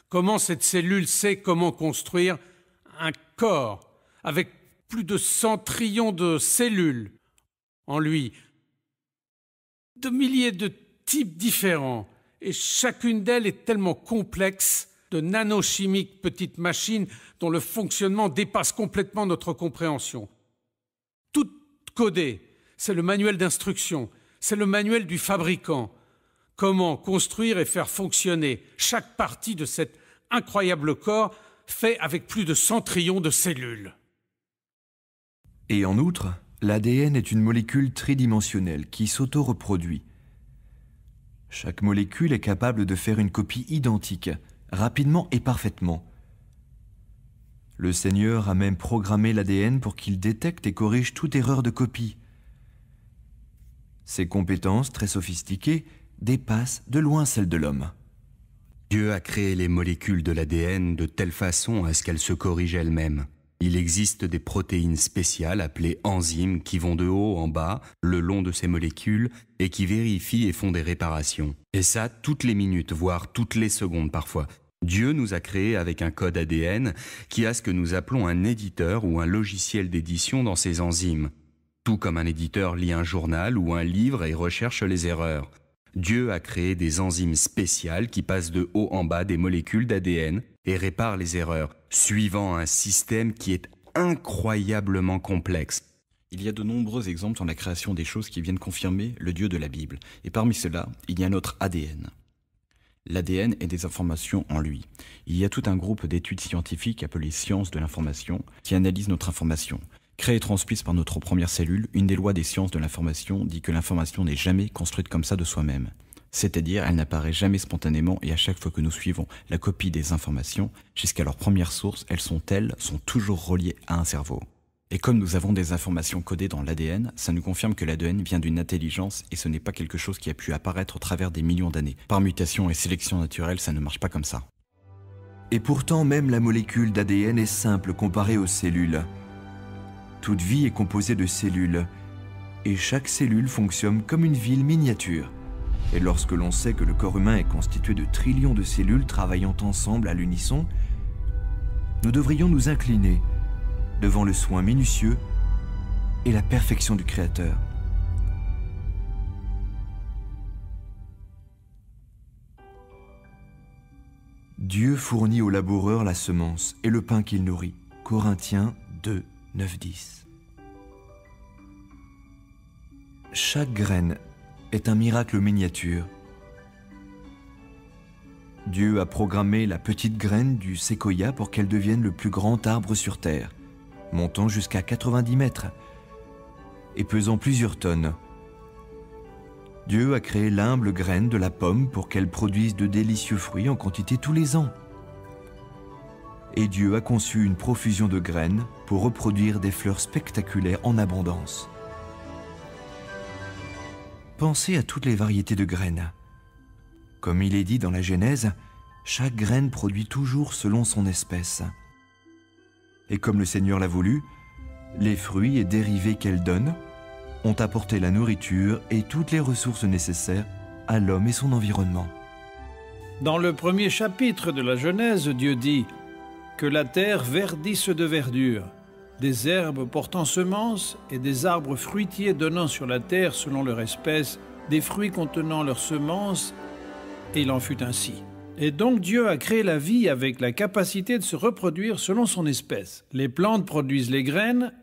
Comment cette cellule sait comment construire un corps avec plus de 100 trillions de cellules en lui, de milliers de types différents, et chacune d'elles est tellement complexe, de nanochimiques petites machines dont le fonctionnement dépasse complètement notre compréhension. Tout codé, c'est le manuel d'instruction, c'est le manuel du fabricant. Comment construire et faire fonctionner chaque partie de cet incroyable corps fait avec plus de 100 trillions de cellules. Et en outre, l'ADN est une molécule tridimensionnelle qui s'auto-reproduit. Chaque molécule est capable de faire une copie identique, rapidement et parfaitement. Le Seigneur a même programmé l'ADN pour qu'il détecte et corrige toute erreur de copie. Ses compétences, très sophistiquées, dépassent de loin celles de l'homme. Dieu a créé les molécules de l'ADN de telle façon à ce qu'elles se corrigent elles-mêmes. Il existe des protéines spéciales appelées enzymes qui vont de haut en bas, le long de ces molécules, et qui vérifient et font des réparations. Et ça, toutes les minutes, voire toutes les secondes parfois. Dieu nous a créés avec un code ADN qui a ce que nous appelons un éditeur ou un logiciel d'édition dans ces enzymes. Tout comme un éditeur lit un journal ou un livre et recherche les erreurs. Dieu a créé des enzymes spéciales qui passent de haut en bas des molécules d'ADN et réparent les erreurs, suivant un système qui est incroyablement complexe. Il y a de nombreux exemples dans la création des choses qui viennent confirmer le Dieu de la Bible. Et parmi ceux-là, il y a notre ADN. L'ADN est des informations en lui. Il y a tout un groupe d'études scientifiques appelées sciences de l'information qui analysent notre information. Créée et transmise par notre première cellule, une des lois des sciences de l'information dit que l'information n'est jamais construite comme ça de soi-même. C'est-à-dire, elle n'apparaît jamais spontanément et à chaque fois que nous suivons la copie des informations, jusqu'à leur première source, elles sont toujours reliées à un cerveau. Et comme nous avons des informations codées dans l'ADN, ça nous confirme que l'ADN vient d'une intelligence et ce n'est pas quelque chose qui a pu apparaître au travers des millions d'années. Par mutation et sélection naturelle, ça ne marche pas comme ça. Et pourtant, même la molécule d'ADN est simple comparée aux cellules. Toute vie est composée de cellules, et chaque cellule fonctionne comme une ville miniature. Et lorsque l'on sait que le corps humain est constitué de trillions de cellules travaillant ensemble à l'unisson, nous devrions nous incliner devant le soin minutieux et la perfection du Créateur. Dieu fournit au laboureur la semence et le pain qu'il nourrit. Corinthiens 2, 9, 10. Chaque graine est un miracle miniature. Dieu a programmé la petite graine du séquoia pour qu'elle devienne le plus grand arbre sur Terre, montant jusqu'à 90 mètres et pesant plusieurs tonnes. Dieu a créé l'humble graine de la pomme pour qu'elle produise de délicieux fruits en quantité tous les ans. Et Dieu a conçu une profusion de graines pour reproduire des fleurs spectaculaires en abondance. Pensez à toutes les variétés de graines. Comme il est dit dans la Genèse, chaque graine produit toujours selon son espèce. Et comme le Seigneur l'a voulu, les fruits et dérivés qu'elle donne ont apporté la nourriture et toutes les ressources nécessaires à l'homme et son environnement. Dans le premier chapitre de la Genèse, Dieu dit que la terre verdisse de verdure, des herbes portant semences et des arbres fruitiers donnant sur la terre selon leur espèce, des fruits contenant leurs semences, et il en fut ainsi. Et donc Dieu a créé la vie avec la capacité de se reproduire selon son espèce. Les plantes produisent les graines,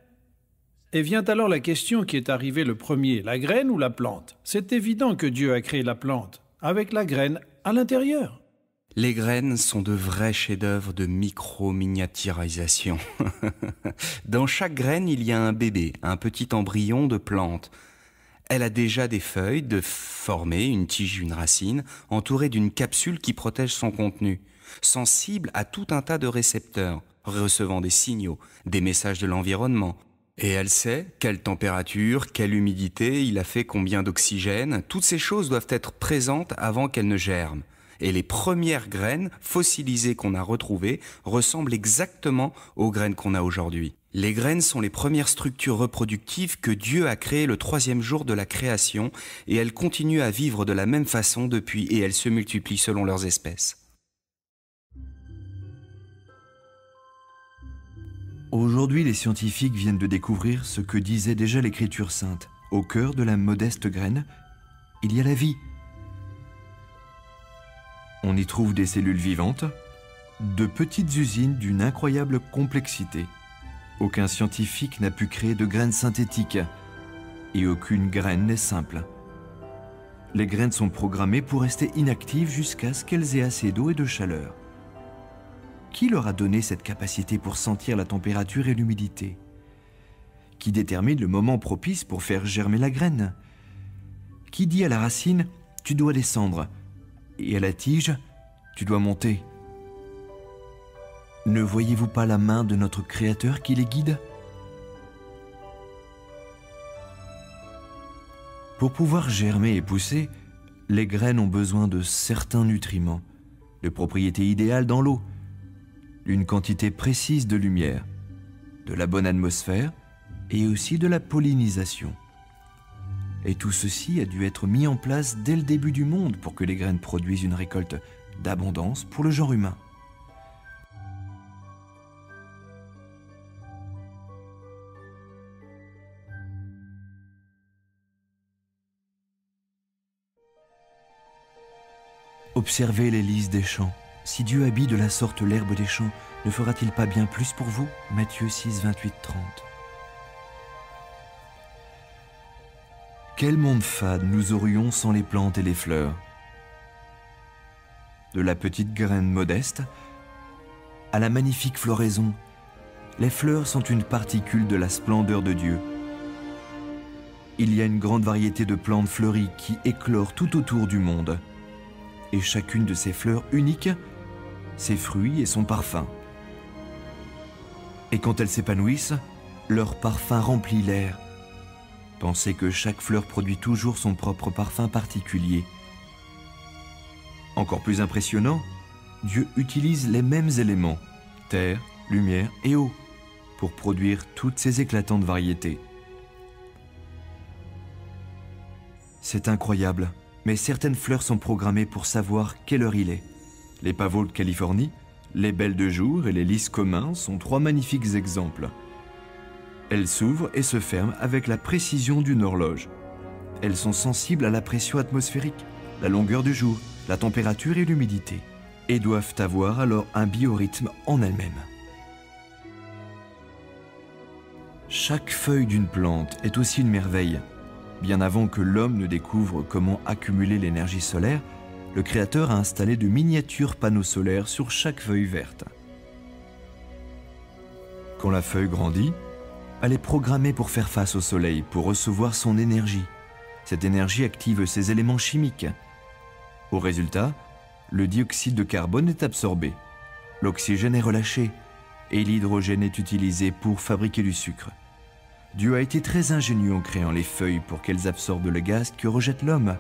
et vient alors la question qui est arrivée le premier, la graine ou la plante? C'est évident que Dieu a créé la plante, avec la graine à l'intérieur. Les graines sont de vrais chefs-d'œuvre de micro-miniaturisation. Dans chaque graine, il y a un bébé, un petit embryon de plante. Elle a déjà des feuilles de former une tige, une racine, entourée d'une capsule qui protège son contenu, sensible à tout un tas de récepteurs, recevant des signaux, des messages de l'environnement. Et elle sait quelle température, quelle humidité, il a fait combien d'oxygène. Toutes ces choses doivent être présentes avant qu'elles ne germent. Et les premières graines fossilisées qu'on a retrouvées ressemblent exactement aux graines qu'on a aujourd'hui. Les graines sont les premières structures reproductives que Dieu a créées le 3e jour de la création et elles continuent à vivre de la même façon depuis et elles se multiplient selon leurs espèces. Aujourd'hui, les scientifiques viennent de découvrir ce que disait déjà l'Écriture sainte. Au cœur de la modeste graine, il y a la vie. On y trouve des cellules vivantes, de petites usines d'une incroyable complexité. Aucun scientifique n'a pu créer de graines synthétiques et aucune graine n'est simple. Les graines sont programmées pour rester inactives jusqu'à ce qu'elles aient assez d'eau et de chaleur. Qui leur a donné cette capacité pour sentir la température et l'humidité? Qui détermine le moment propice pour faire germer la graine? Qui dit à la racine « tu dois descendre » et à la tige « tu dois monter » Ne voyez-vous pas la main de notre Créateur qui les guide? Pour pouvoir germer et pousser, les graines ont besoin de certains nutriments, de propriétés idéales dans l'eau, d'une quantité précise de lumière, de la bonne atmosphère et aussi de la pollinisation. Et tout ceci a dû être mis en place dès le début du monde pour que les graines produisent une récolte d'abondance pour le genre humain. Observez les lys des champs. Si Dieu habille de la sorte l'herbe des champs, ne fera-t-il pas bien plus pour vous? Matthieu 6, 28, 30. Quel monde fade nous aurions sans les plantes et les fleurs? De la petite graine modeste à la magnifique floraison, les fleurs sont une particule de la splendeur de Dieu. Il y a une grande variété de plantes fleuries qui éclorent tout autour du monde. Et chacune de ces fleurs uniques, ses fruits et son parfum. Et quand elles s'épanouissent, leur parfum remplit l'air. Pensez que chaque fleur produit toujours son propre parfum particulier. Encore plus impressionnant, Dieu utilise les mêmes éléments, terre, lumière et eau, pour produire toutes ces éclatantes variétés. C'est incroyable. Mais certaines fleurs sont programmées pour savoir quelle heure il est. Les pavots de Californie, les belles de jour et les lys communs sont trois magnifiques exemples. Elles s'ouvrent et se ferment avec la précision d'une horloge. Elles sont sensibles à la pression atmosphérique, la longueur du jour, la température et l'humidité, et doivent avoir alors un biorhythme en elles-mêmes. Chaque feuille d'une plante est aussi une merveille. Bien avant que l'homme ne découvre comment accumuler l'énergie solaire, le Créateur a installé de miniatures panneaux solaires sur chaque feuille verte. Quand la feuille grandit, elle est programmée pour faire face au soleil, pour recevoir son énergie. Cette énergie active ses éléments chimiques. Au résultat, le dioxyde de carbone est absorbé, l'oxygène est relâché et l'hydrogène est utilisé pour fabriquer du sucre. Dieu a été très ingénieux en créant les feuilles pour qu'elles absorbent le gaz que rejette l'homme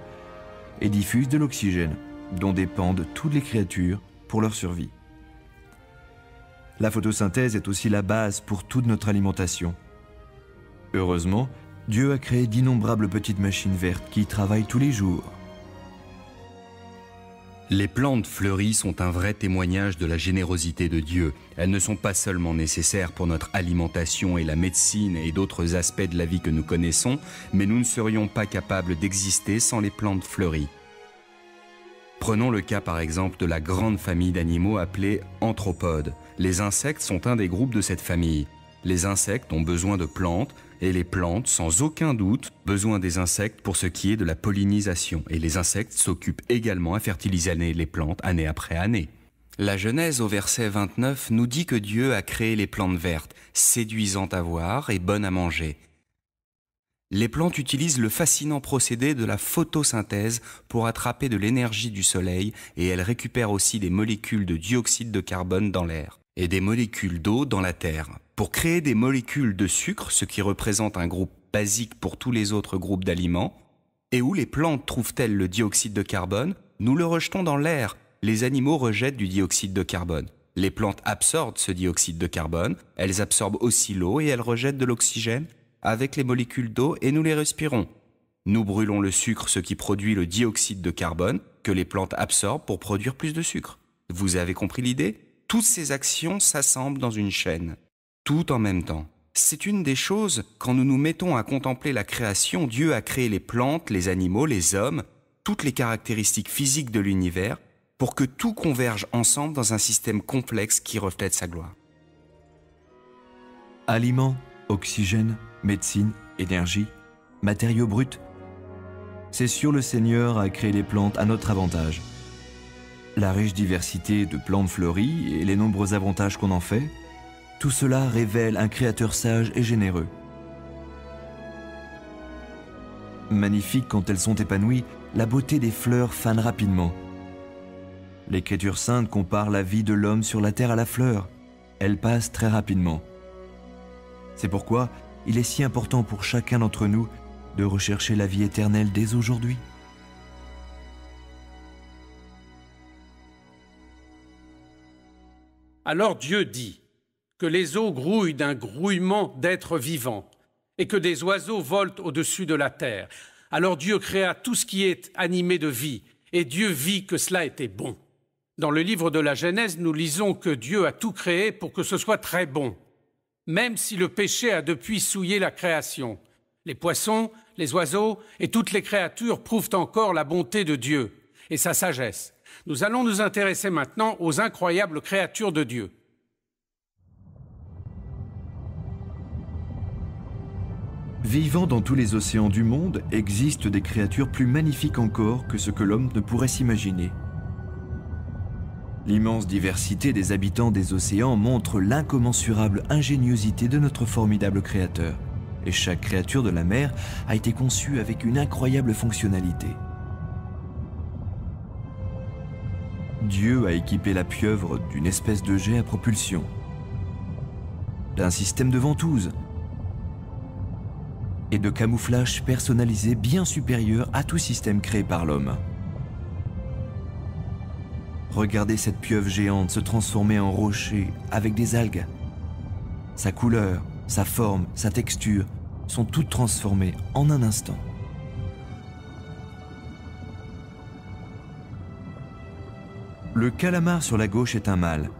et diffusent de l'oxygène, dont dépendent toutes les créatures pour leur survie. La photosynthèse est aussi la base pour toute notre alimentation. Heureusement, Dieu a créé d'innombrables petites machines vertes qui travaillent tous les jours. Les plantes fleuries sont un vrai témoignage de la générosité de Dieu. Elles ne sont pas seulement nécessaires pour notre alimentation et la médecine et d'autres aspects de la vie que nous connaissons, mais nous ne serions pas capables d'exister sans les plantes fleuries. Prenons le cas par exemple de la grande famille d'animaux appelée anthropodes. Les insectes sont un des groupes de cette famille. Les insectes ont besoin de plantes, et les plantes, sans aucun doute, besoin des insectes pour ce qui est de la pollinisation. Et les insectes s'occupent également à fertiliser les plantes année après année. La Genèse au verset 29 nous dit que Dieu a créé les plantes vertes, séduisantes à voir et bonnes à manger. Les plantes utilisent le fascinant procédé de la photosynthèse pour attraper de l'énergie du soleil et elles récupèrent aussi des molécules de dioxyde de carbone dans l'air et des molécules d'eau dans la terre. Pour créer des molécules de sucre, ce qui représente un groupe basique pour tous les autres groupes d'aliments, et où les plantes trouvent-elles le dioxyde de carbone, nous le rejetons dans l'air. Les animaux rejettent du dioxyde de carbone. Les plantes absorbent ce dioxyde de carbone, elles absorbent aussi l'eau et elles rejettent de l'oxygène avec les molécules d'eau et nous les respirons. Nous brûlons le sucre, ce qui produit le dioxyde de carbone que les plantes absorbent pour produire plus de sucre. Vous avez compris l'idée? Toutes ces actions s'assemblent dans une chaîne, tout en même temps. C'est une des choses, quand nous nous mettons à contempler la création, Dieu a créé les plantes, les animaux, les hommes, toutes les caractéristiques physiques de l'univers, pour que tout converge ensemble dans un système complexe qui reflète sa gloire. Aliments, oxygène, médecine, énergie, matériaux bruts. C'est sûr, le Seigneur a créé les plantes à notre avantage. La riche diversité de plantes fleuries et les nombreux avantages qu'on en fait, tout cela révèle un Créateur sage et généreux. Magnifiques quand elles sont épanouies, la beauté des fleurs fane rapidement. L'Écriture sainte compare la vie de l'homme sur la terre à la fleur. elle passe très rapidement. C'est pourquoi il est si important pour chacun d'entre nous de rechercher la vie éternelle dès aujourd'hui. Alors Dieu dit que les eaux grouillent d'un grouillement d'êtres vivants et que des oiseaux volent au-dessus de la terre. Alors Dieu créa tout ce qui est animé de vie, et Dieu vit que cela était bon. Dans le livre de la Genèse, nous lisons que Dieu a tout créé pour que ce soit très bon, même si le péché a depuis souillé la création. Les poissons, les oiseaux et toutes les créatures prouvent encore la bonté de Dieu et sa sagesse. Nous allons nous intéresser maintenant aux incroyables créatures de Dieu. Vivant dans tous les océans du monde, existent des créatures plus magnifiques encore que ce que l'homme ne pourrait s'imaginer. L'immense diversité des habitants des océans montre l'incommensurable ingéniosité de notre formidable Créateur. Et chaque créature de la mer a été conçue avec une incroyable fonctionnalité. Dieu a équipé la pieuvre d'une espèce de jet à propulsion, d'un système de ventouse et de camouflage personnalisé bien supérieur à tout système créé par l'homme. Regardez cette pieuvre géante se transformer en rocher avec des algues. Sa couleur, sa forme, sa texture sont toutes transformées en un instant. Le calamar sur la gauche est un mâle.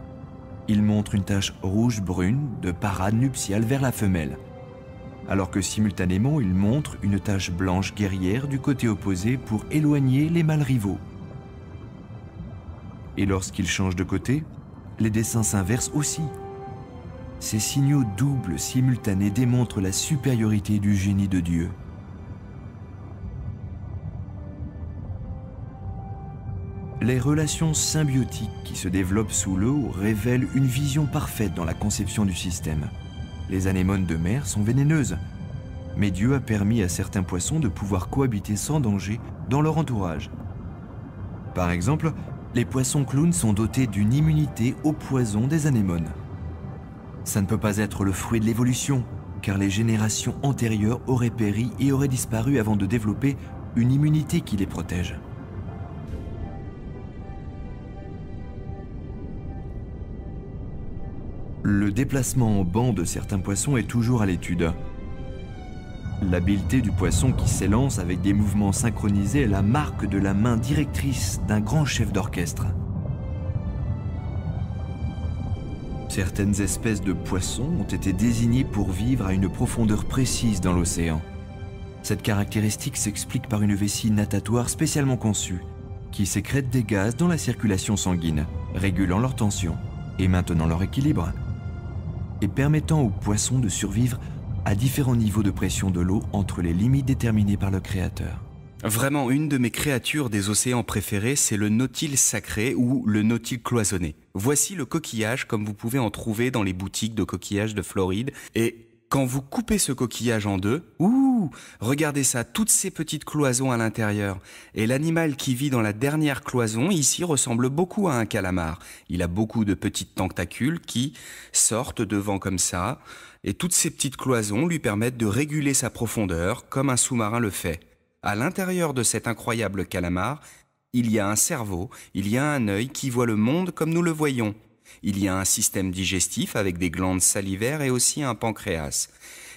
Il montre une tache rouge-brune de parade nuptiale vers la femelle, alors que simultanément il montre une tache blanche guerrière du côté opposé pour éloigner les mâles rivaux. Et lorsqu'il change de côté, les dessins s'inversent aussi. Ces signaux doubles simultanés démontrent la supériorité du génie de Dieu. Les relations symbiotiques qui se développent sous l'eau révèlent une vision parfaite dans la conception du système. Les anémones de mer sont vénéneuses, mais Dieu a permis à certains poissons de pouvoir cohabiter sans danger dans leur entourage. Par exemple, les poissons clowns sont dotés d'une immunité au poison des anémones. Ça ne peut pas être le fruit de l'évolution, car les générations antérieures auraient péri et auraient disparu avant de développer une immunité qui les protège. Le déplacement en banc de certains poissons est toujours à l'étude. L'habileté du poisson qui s'élance avec des mouvements synchronisés est la marque de la main directrice d'un grand chef d'orchestre. Certaines espèces de poissons ont été désignées pour vivre à une profondeur précise dans l'océan. Cette caractéristique s'explique par une vessie natatoire spécialement conçue, qui sécrète des gaz dans la circulation sanguine, régulant leur tension et maintenant leur équilibre, et permettant aux poissons de survivre à différents niveaux de pression de l'eau entre les limites déterminées par le Créateur. Vraiment, une de mes créatures des océans préférées, c'est le nautile sacré ou le nautile cloisonné. Voici le coquillage comme vous pouvez en trouver dans les boutiques de coquillages de Floride. Et quand vous coupez ce coquillage en deux, regardez ça, toutes ces petites cloisons à l'intérieur. Et l'animal qui vit dans la dernière cloison, ici, ressemble beaucoup à un calamar. Il a beaucoup de petites tentacules qui sortent devant comme ça. Et toutes ces petites cloisons lui permettent de réguler sa profondeur comme un sous-marin le fait. À l'intérieur de cet incroyable calamar, il y a un cerveau, il y a un œil qui voit le monde comme nous le voyons. Il y a un système digestif avec des glandes salivaires et aussi un pancréas.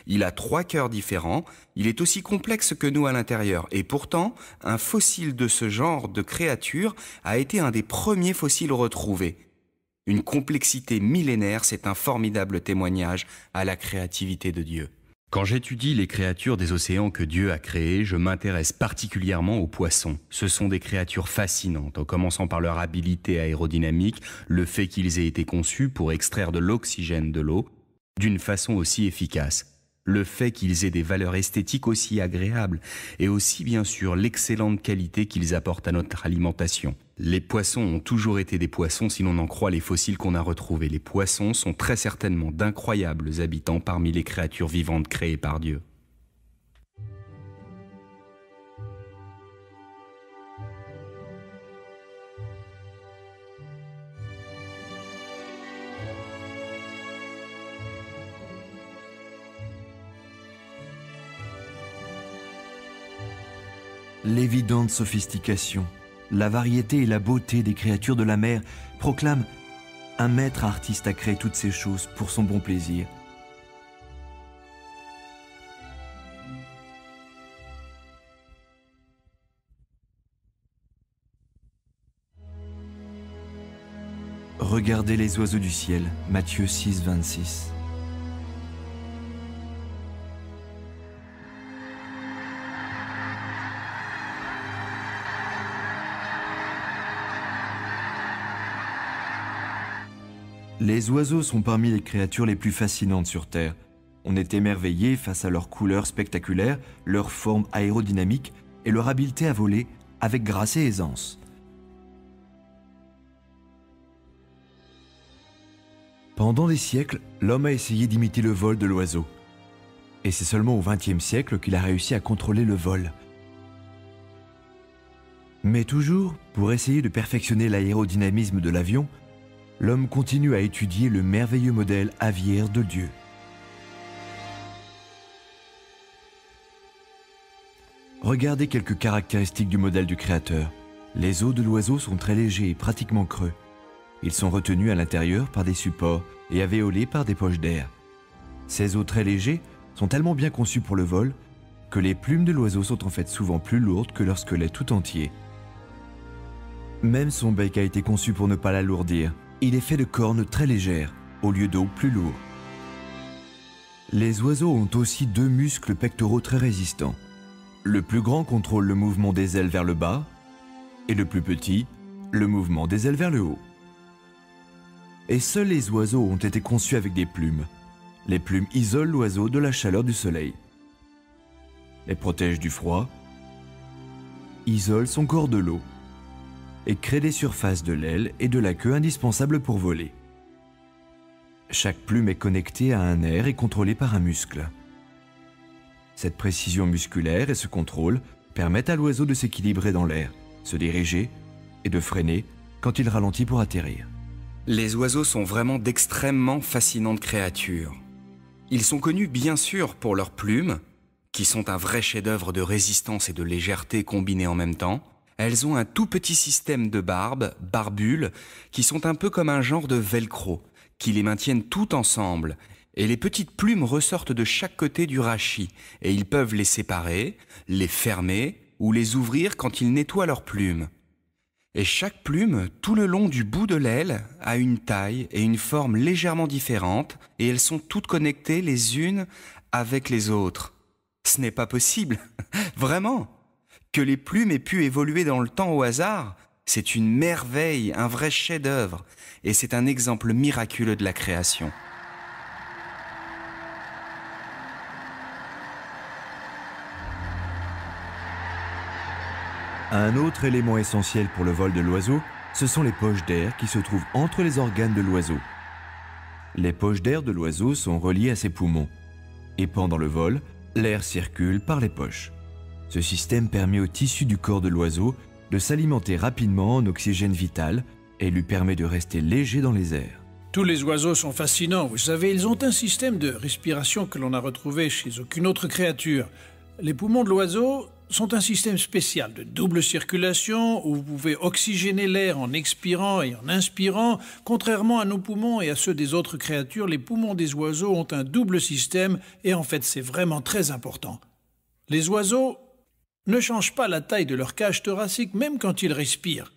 Il a 3 cœurs différents, il est aussi complexe que nous à l'intérieur. Et pourtant, un fossile de ce genre de créature a été un des premiers fossiles retrouvés. Une complexité millénaire, c'est un formidable témoignage à la créativité de Dieu. Quand j'étudie les créatures des océans que Dieu a créées, je m'intéresse particulièrement aux poissons. Ce sont des créatures fascinantes, en commençant par leur habileté aérodynamique, le fait qu'ils aient été conçus pour extraire de l'oxygène de l'eau d'une façon aussi efficace, le fait qu'ils aient des valeurs esthétiques aussi agréables, et aussi bien sûr l'excellente qualité qu'ils apportent à notre alimentation. Les poissons ont toujours été des poissons si l'on en croit les fossiles qu'on a retrouvés. Les poissons sont très certainement d'incroyables habitants parmi les créatures vivantes créées par Dieu. L'évidente sophistication, la variété et la beauté des créatures de la mer proclament un maître artiste a créé toutes ces choses pour son bon plaisir. Regardez les oiseaux du ciel, Matthieu 6, 26. Les oiseaux sont parmi les créatures les plus fascinantes sur Terre. On est émerveillé face à leurs couleurs spectaculaires, leur forme aérodynamique et leur habileté à voler avec grâce et aisance. Pendant des siècles, l'homme a essayé d'imiter le vol de l'oiseau. Et c'est seulement au XXe siècle qu'il a réussi à contrôler le vol. Mais toujours, pour essayer de perfectionner l'aérodynamisme de l'avion, l'homme continue à étudier le merveilleux modèle aviaire de Dieu. Regardez quelques caractéristiques du modèle du Créateur. Les os de l'oiseau sont très légers et pratiquement creux. Ils sont retenus à l'intérieur par des supports et alvéolés par des poches d'air. Ces os très légers sont tellement bien conçus pour le vol que les plumes de l'oiseau sont en fait souvent plus lourdes que leur squelette tout entier. Même son bec a été conçu pour ne pas l'alourdir. Il est fait de cornes très légères, au lieu d'os plus lourds. Les oiseaux ont aussi deux muscles pectoraux très résistants. Le plus grand contrôle le mouvement des ailes vers le bas, et le plus petit, le mouvement des ailes vers le haut. Et seuls les oiseaux ont été conçus avec des plumes. Les plumes isolent l'oiseau de la chaleur du soleil, les protègent du froid, isolent son corps de l'eau, et créent des surfaces de l'aile et de la queue indispensables pour voler. Chaque plume est connectée à un nerf et contrôlée par un muscle. Cette précision musculaire et ce contrôle permettent à l'oiseau de s'équilibrer dans l'air, se diriger et de freiner quand il ralentit pour atterrir. Les oiseaux sont vraiment d'extrêmement fascinantes créatures. Ils sont connus bien sûr pour leurs plumes, qui sont un vrai chef-d'œuvre de résistance et de légèreté combinés en même temps. Elles ont un tout petit système de barbules, qui sont un peu comme un genre de velcro, qui les maintiennent tout ensemble. Et les petites plumes ressortent de chaque côté du rachis, et ils peuvent les séparer, les fermer ou les ouvrir quand ils nettoient leurs plumes. Et chaque plume, tout le long du bout de l'aile, a une taille et une forme légèrement différentes, et elles sont toutes connectées les unes avec les autres. Ce n'est pas possible, vraiment. Que les plumes aient pu évoluer dans le temps au hasard, c'est une merveille, un vrai chef-d'œuvre, et c'est un exemple miraculeux de la création. Un autre élément essentiel pour le vol de l'oiseau, ce sont les poches d'air qui se trouvent entre les organes de l'oiseau. Les poches d'air de l'oiseau sont reliées à ses poumons, et pendant le vol, l'air circule par les poches. Ce système permet au tissu du corps de l'oiseau de s'alimenter rapidement en oxygène vital et lui permet de rester léger dans les airs. Tous les oiseaux sont fascinants, vous savez, ils ont un système de respiration que l'on n'a retrouvé chez aucune autre créature. Les poumons de l'oiseau sont un système spécial de double circulation où vous pouvez oxygéner l'air en expirant et en inspirant. Contrairement à nos poumons et à ceux des autres créatures, les poumons des oiseaux ont un double système et en fait c'est vraiment très important. Les oiseaux ne changent pas la taille de leur cage thoracique même quand ils respirent.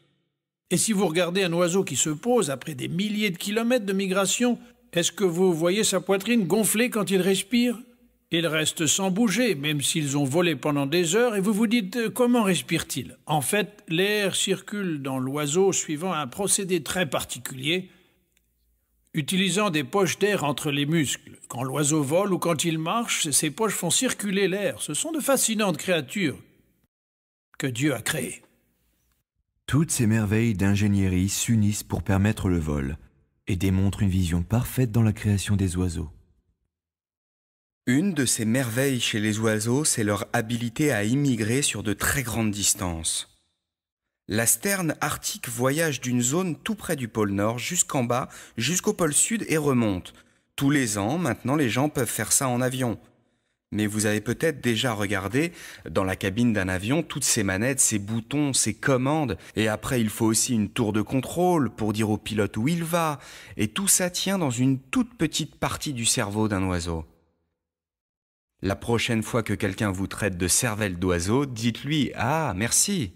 Et si vous regardez un oiseau qui se pose après des milliers de kilomètres de migration, est-ce que vous voyez sa poitrine gonfler quand il respire ? Ils restent sans bouger, même s'ils ont volé pendant des heures, et vous vous dites comment respire-t-il ? En fait, l'air circule dans l'oiseau suivant un procédé très particulier, utilisant des poches d'air entre les muscles. Quand l'oiseau vole ou quand il marche, ces poches font circuler l'air. Ce sont de fascinantes créatures que Dieu a créées. Toutes ces merveilles d'ingénierie s'unissent pour permettre le vol et démontrent une vision parfaite dans la création des oiseaux. Une de ces merveilles chez les oiseaux, c'est leur habilité à immigrer sur de très grandes distances. La sterne arctique voyage d'une zone tout près du pôle Nord jusqu'en bas, jusqu'au pôle Sud et remonte. Tous les ans, maintenant, les gens peuvent faire ça en avion. Mais vous avez peut-être déjà regardé dans la cabine d'un avion toutes ces manettes, ces boutons, ces commandes. Et après, il faut aussi une tour de contrôle pour dire au pilote où il va. Et tout ça tient dans une toute petite partie du cerveau d'un oiseau. La prochaine fois que quelqu'un vous traite de cervelle d'oiseau, dites-lui « Ah, merci !»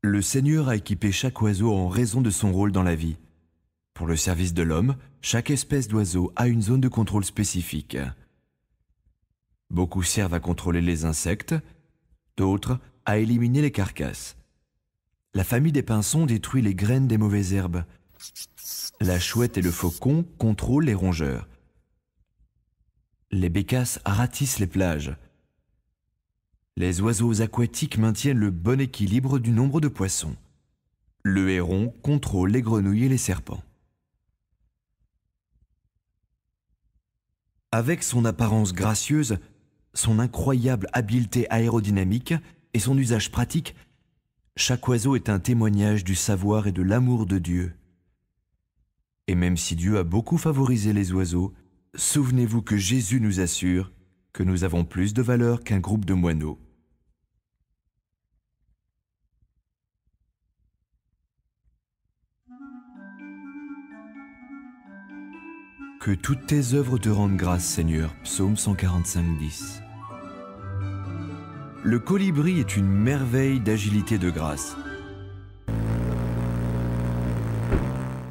Le Seigneur a équipé chaque oiseau en raison de son rôle dans la vie. Pour le service de l'homme, chaque espèce d'oiseau a une zone de contrôle spécifique. Beaucoup servent à contrôler les insectes, d'autres à éliminer les carcasses. La famille des pinsons détruit les graines des mauvaises herbes. La chouette et le faucon contrôlent les rongeurs. Les bécasses ratissent les plages. Les oiseaux aquatiques maintiennent le bon équilibre du nombre de poissons. Le héron contrôle les grenouilles et les serpents. Avec son apparence gracieuse, son incroyable habileté aérodynamique et son usage pratique, chaque oiseau est un témoignage du savoir et de l'amour de Dieu. Et même si Dieu a beaucoup favorisé les oiseaux, souvenez-vous que Jésus nous assure que nous avons plus de valeur qu'un groupe de moineaux. Que toutes tes œuvres te rendent grâce, Seigneur. Psaume 145, 10. Le colibri est une merveille d'agilité et de grâce.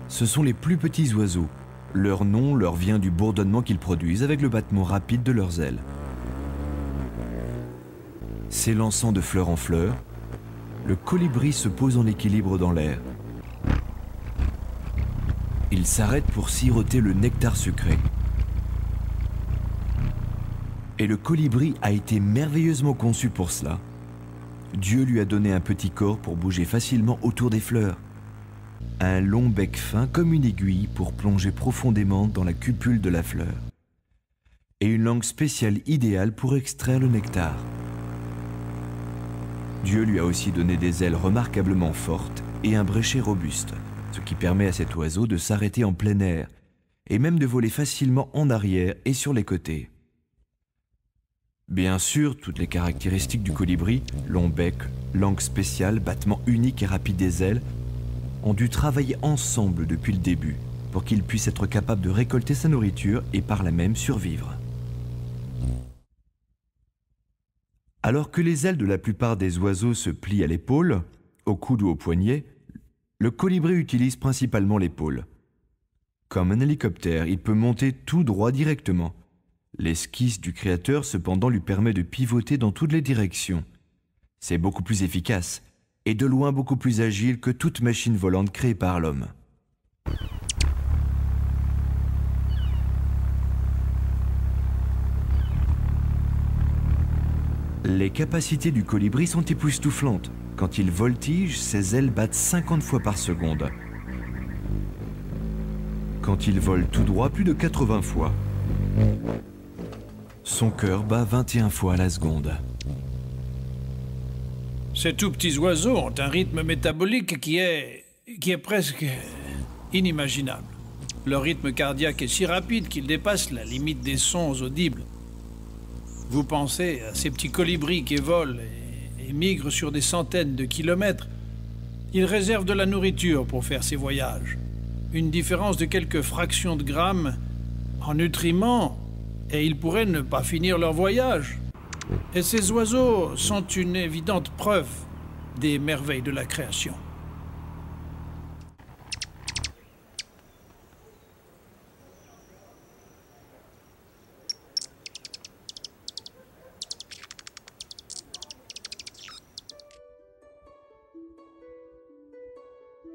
Ce sont les plus petits oiseaux. Leur nom leur vient du bourdonnement qu'ils produisent avec le battement rapide de leurs ailes. S'élançant de fleur en fleur, le colibri se pose en équilibre dans l'air. Il s'arrête pour siroter le nectar sucré. Et le colibri a été merveilleusement conçu pour cela. Dieu lui a donné un petit corps pour bouger facilement autour des fleurs. Un long bec fin comme une aiguille pour plonger profondément dans la cupule de la fleur. Et une langue spéciale idéale pour extraire le nectar. Dieu lui a aussi donné des ailes remarquablement fortes et un bréchet robuste, ce qui permet à cet oiseau de s'arrêter en plein air et même de voler facilement en arrière et sur les côtés. Bien sûr, toutes les caractéristiques du colibri, long bec, langue spéciale, battement unique et rapide des ailes, ont dû travailler ensemble depuis le début pour qu'il puisse être capable de récolter sa nourriture et par là même survivre. Alors que les ailes de la plupart des oiseaux se plient à l'épaule, au coude ou au poignet, le colibri utilise principalement l'épaule. Comme un hélicoptère, il peut monter tout droit directement. L'esquisse du créateur cependant lui permet de pivoter dans toutes les directions. C'est beaucoup plus efficace et de loin beaucoup plus agile que toute machine volante créée par l'homme. Les capacités du colibri sont époustouflantes. Quand il voltige, ses ailes battent 50 fois par seconde. Quand il vole tout droit, plus de 80 fois. Son cœur bat 21 fois à la seconde. Ces tout petits oiseaux ont un rythme métabolique qui est presque inimaginable. Leur rythme cardiaque est si rapide qu'il dépasse la limite des sons audibles. Vous pensez à ces petits colibris qui volent et migrent sur des centaines de kilomètres. Ils réservent de la nourriture pour faire ces voyages. Une différence de quelques fractions de grammes en nutriments, et ils pourraient ne pas finir leur voyage. Et ces oiseaux sont une évidente preuve des merveilles de la création.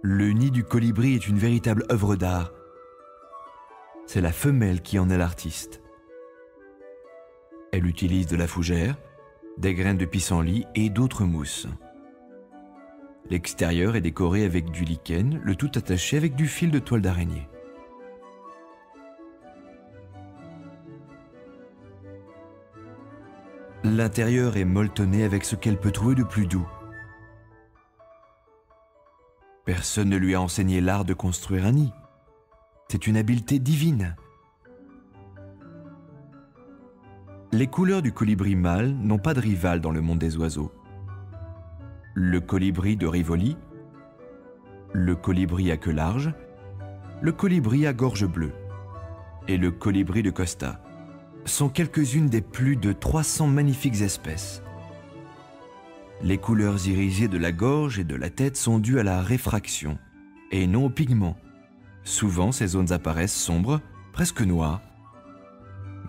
Le nid du colibri est une véritable œuvre d'art. C'est la femelle qui en est l'artiste. Elle utilise de la fougère, des graines de pissenlit et d'autres mousses. L'extérieur est décoré avec du lichen, le tout attaché avec du fil de toile d'araignée. L'intérieur est molletonné avec ce qu'elle peut trouver de plus doux. Personne ne lui a enseigné l'art de construire un nid. C'est une habileté divine. Les couleurs du colibri mâle n'ont pas de rival dans le monde des oiseaux. Le colibri de Rivoli, le colibri à queue large, le colibri à gorge bleue et le colibri de Costa sont quelques-unes des plus de 300 magnifiques espèces. Les couleurs irisées de la gorge et de la tête sont dues à la réfraction et non au pigment. Souvent, ces zones apparaissent sombres, presque noires.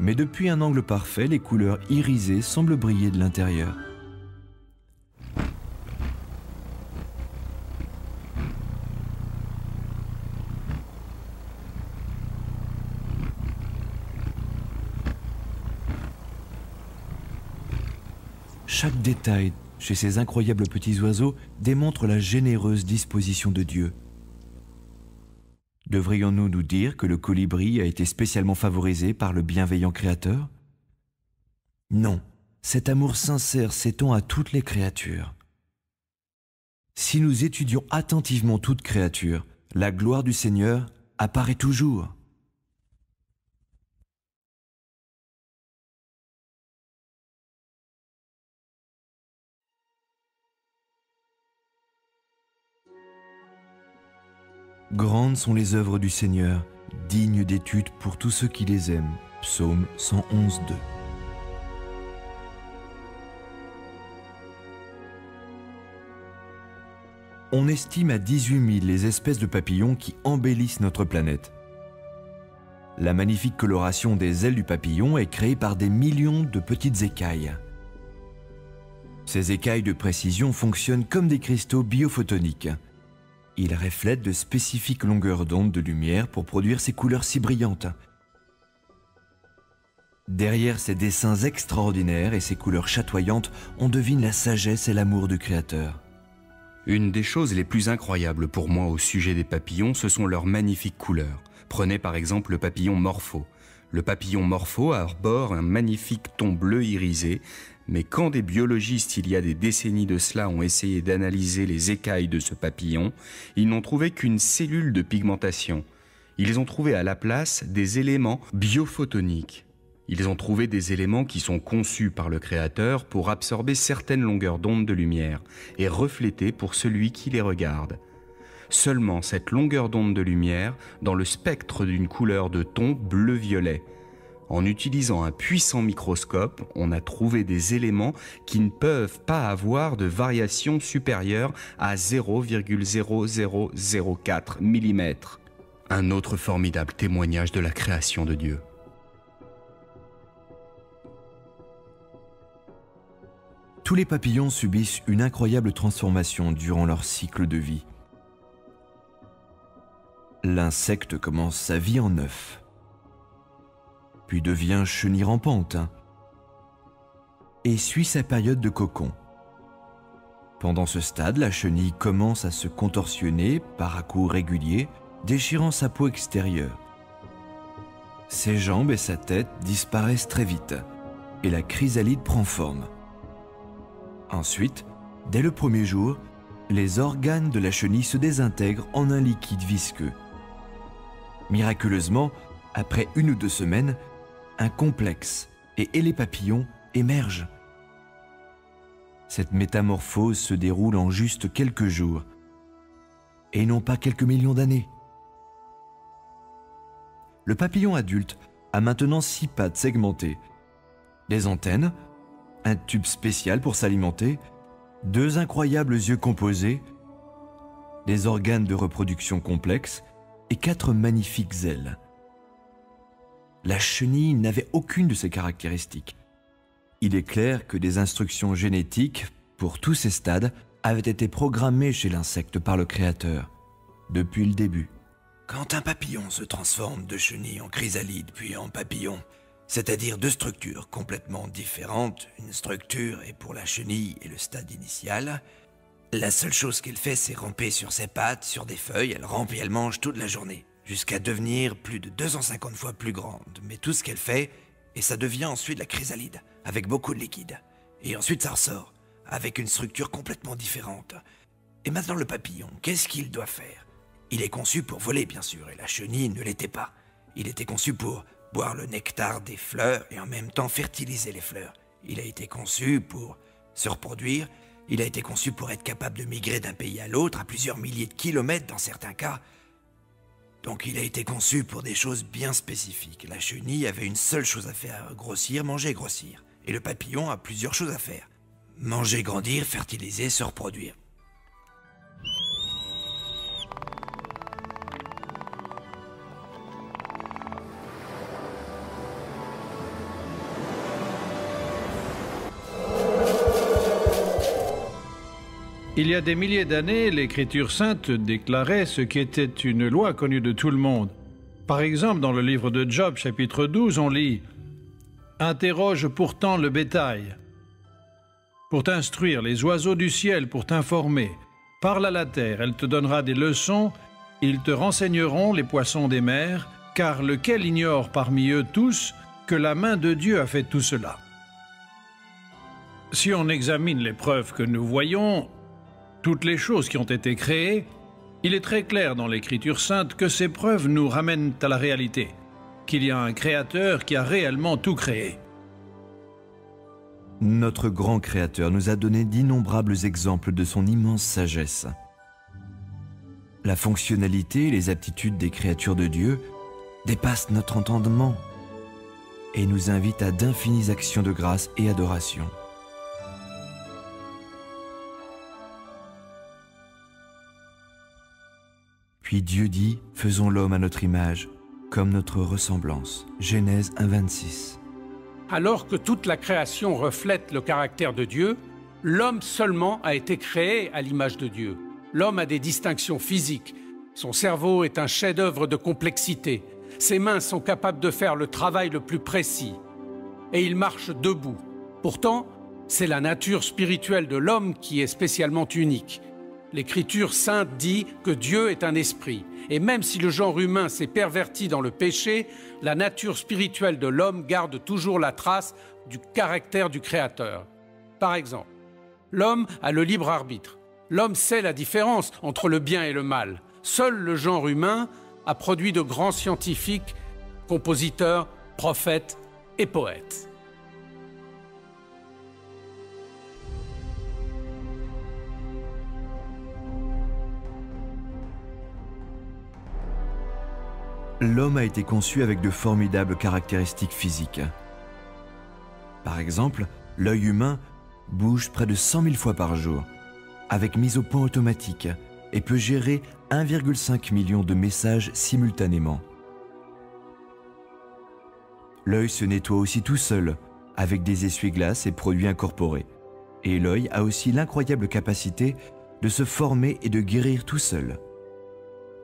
Mais depuis un angle parfait, les couleurs irisées semblent briller de l'intérieur. Chaque détail chez ces incroyables petits oiseaux démontre la généreuse disposition de Dieu. Devrions-nous nous dire que le colibri a été spécialement favorisé par le bienveillant Créateur? Non, cet amour sincère s'étend à toutes les créatures. Si nous étudions attentivement toute créature, la gloire du Seigneur apparaît toujours. Grandes sont les œuvres du Seigneur, dignes d'étude pour tous ceux qui les aiment. Psaume 111, 2. On estime à 18 000 les espèces de papillons qui embellissent notre planète. La magnifique coloration des ailes du papillon est créée par des millions de petites écailles. Ces écailles de précision fonctionnent comme des cristaux biophotoniques. Ils reflètent de spécifiques longueurs d'onde de lumière pour produire ces couleurs si brillantes. Derrière ces dessins extraordinaires et ces couleurs chatoyantes, on devine la sagesse et l'amour du Créateur. Une des choses les plus incroyables pour moi au sujet des papillons, ce sont leurs magnifiques couleurs. Prenez par exemple le papillon morpho. Le papillon morpho arbore un magnifique ton bleu irisé, mais quand des biologistes, il y a des décennies de cela, ont essayé d'analyser les écailles de ce papillon, ils n'ont trouvé qu'une cellule de pigmentation. Ils ont trouvé à la place des éléments biophotoniques. Ils ont trouvé des éléments qui sont conçus par le Créateur pour absorber certaines longueurs d'onde de lumière et refléter pour celui qui les regarde. Seulement cette longueur d'onde de lumière dans le spectre d'une couleur de ton bleu-violet. En utilisant un puissant microscope, on a trouvé des éléments qui ne peuvent pas avoir de variation supérieure à 0,0004 mm. Un autre formidable témoignage de la création de Dieu. Tous les papillons subissent une incroyable transformation durant leur cycle de vie. L'insecte commence sa vie en œuf, puis devient chenille rampante et suit sa période de cocon. Pendant ce stade, la chenille commence à se contorsionner par à-coups réguliers, déchirant sa peau extérieure. Ses jambes et sa tête disparaissent très vite et la chrysalide prend forme. Ensuite, dès le premier jour, les organes de la chenille se désintègrent en un liquide visqueux. Miraculeusement, après 1 ou 2 semaines, un complexe et les papillons émergent. Cette métamorphose se déroule en juste quelques jours, et non pas quelques millions d'années. Le papillon adulte a maintenant 6 pattes segmentées, des antennes, un tube spécial pour s'alimenter, 2 incroyables yeux composés, des organes de reproduction complexes et 4 magnifiques ailes. La chenille n'avait aucune de ces caractéristiques. Il est clair que des instructions génétiques pour tous ces stades avaient été programmées chez l'insecte par le Créateur, depuis le début. Quand un papillon se transforme de chenille en chrysalide puis en papillon, c'est-à-dire 2 structures complètement différentes, une structure est pour la chenille et le stade initial, la seule chose qu'elle fait, c'est ramper sur ses pattes, sur des feuilles, elle rampe et elle mange toute la journée, jusqu'à devenir plus de 250 fois plus grande. Mais tout ce qu'elle fait et ça devient ensuite la chrysalide, avec beaucoup de liquide. Et ensuite ça ressort, avec une structure complètement différente. Et maintenant le papillon, qu'est-ce qu'il doit faire? Il est conçu pour voler bien sûr, et la chenille ne l'était pas. Il était conçu pour boire le nectar des fleurs et en même temps fertiliser les fleurs. Il a été conçu pour se reproduire, il a été conçu pour être capable de migrer d'un pays à l'autre, à plusieurs milliers de kilomètres dans certains cas. Donc il a été conçu pour des choses bien spécifiques. La chenille avait une seule chose à faire, grossir, manger, grossir. Et le papillon a plusieurs choses à faire. Manger, grandir, fertiliser, se reproduire. Il y a des milliers d'années, l'Écriture sainte déclarait ce qui était une loi connue de tout le monde. Par exemple, dans le livre de Job, chapitre 12, on lit « Interroge pourtant le bétail, pour t'instruire, les oiseaux du ciel pour t'informer. Parle à la terre, elle te donnera des leçons, ils te renseigneront les poissons des mers, car lequel ignore parmi eux tous que la main de Dieu a fait tout cela ?» Si on examine les preuves que nous voyons, toutes les choses qui ont été créées, il est très clair dans l'Écriture sainte que ces preuves nous ramènent à la réalité, qu'il y a un Créateur qui a réellement tout créé. Notre grand Créateur nous a donné d'innombrables exemples de son immense sagesse. La fonctionnalité et les aptitudes des créatures de Dieu dépassent notre entendement et nous invitent à d'infinies actions de grâce et adoration. Puis Dieu dit, faisons l'homme à notre image, comme notre ressemblance. Genèse 1,26. Alors que toute la création reflète le caractère de Dieu, l'homme seulement a été créé à l'image de Dieu. L'homme a des distinctions physiques. Son cerveau est un chef-d'œuvre de complexité. Ses mains sont capables de faire le travail le plus précis. Et il marche debout. Pourtant, c'est la nature spirituelle de l'homme qui est spécialement unique. L'Écriture sainte dit que Dieu est un esprit. Et même si le genre humain s'est perverti dans le péché, la nature spirituelle de l'homme garde toujours la trace du caractère du Créateur. Par exemple, l'homme a le libre arbitre. L'homme sait la différence entre le bien et le mal. Seul le genre humain a produit de grands scientifiques, compositeurs, prophètes et poètes. L'homme a été conçu avec de formidables caractéristiques physiques. Par exemple, l'œil humain bouge près de 100 000 fois par jour, avec mise au point automatique, et peut gérer 1,5 million de messages simultanément. L'œil se nettoie aussi tout seul, avec des essuie-glaces et produits incorporés. Et l'œil a aussi l'incroyable capacité de se former et de guérir tout seul.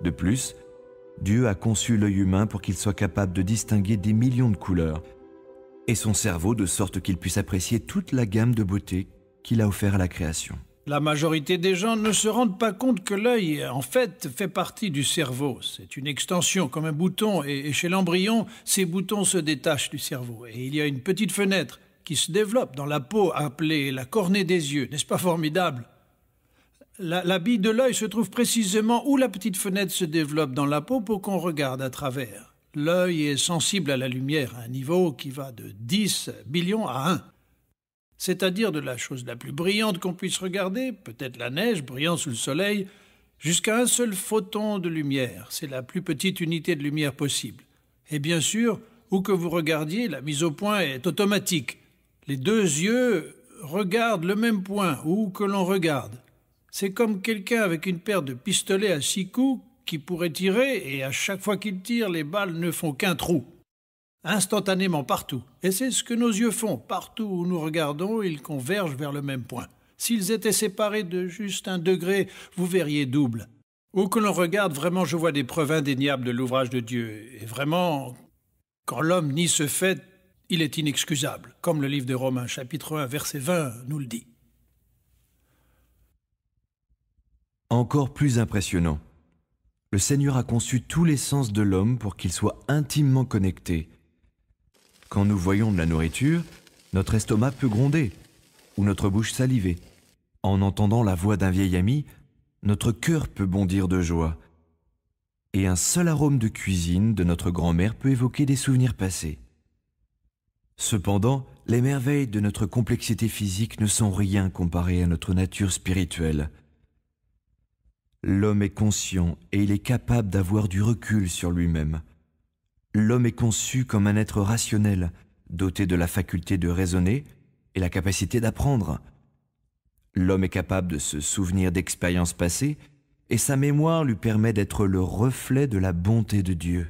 De plus, Dieu a conçu l'œil humain pour qu'il soit capable de distinguer des millions de couleurs, et son cerveau de sorte qu'il puisse apprécier toute la gamme de beauté qu'il a offert à la création. La majorité des gens ne se rendent pas compte que l'œil, en fait, fait partie du cerveau. C'est une extension comme un bouton, et chez l'embryon, ces boutons se détachent du cerveau. Et il y a une petite fenêtre qui se développe dans la peau, appelée la cornée des yeux. N'est-ce pas formidable ? La bille de l'œil se trouve précisément où la petite fenêtre se développe dans la peau pour qu'on regarde à travers. L'œil est sensible à la lumière à un niveau qui va de 10 billions à 1. C'est-à-dire de la chose la plus brillante qu'on puisse regarder, peut-être la neige brillant sous le soleil, jusqu'à un seul photon de lumière. C'est la plus petite unité de lumière possible. Et bien sûr, où que vous regardiez, la mise au point est automatique. Les deux yeux regardent le même point, où que l'on regarde. C'est comme quelqu'un avec une paire de pistolets à 6 coups qui pourrait tirer, et à chaque fois qu'il tire, les balles ne font qu'un trou. Instantanément partout. Et c'est ce que nos yeux font. Partout où nous regardons, ils convergent vers le même point. S'ils étaient séparés de juste 1 degré, vous verriez double. Où que l'on regarde, vraiment, je vois des preuves indéniables de l'ouvrage de Dieu. Et vraiment, quand l'homme nie ce fait, il est inexcusable, comme le livre de Romains, chapitre 1, verset 20, nous le dit. Encore plus impressionnant, le Seigneur a conçu tous les sens de l'homme pour qu'il soit intimement connecté. Quand nous voyons de la nourriture, notre estomac peut gronder, ou notre bouche saliver. En entendant la voix d'un vieil ami, notre cœur peut bondir de joie. Et un seul arôme de cuisine de notre grand-mère peut évoquer des souvenirs passés. Cependant, les merveilles de notre complexité physique ne sont rien comparées à notre nature spirituelle. L'homme est conscient et il est capable d'avoir du recul sur lui-même. L'homme est conçu comme un être rationnel, doté de la faculté de raisonner et la capacité d'apprendre. L'homme est capable de se souvenir d'expériences passées et sa mémoire lui permet d'être le reflet de la bonté de Dieu.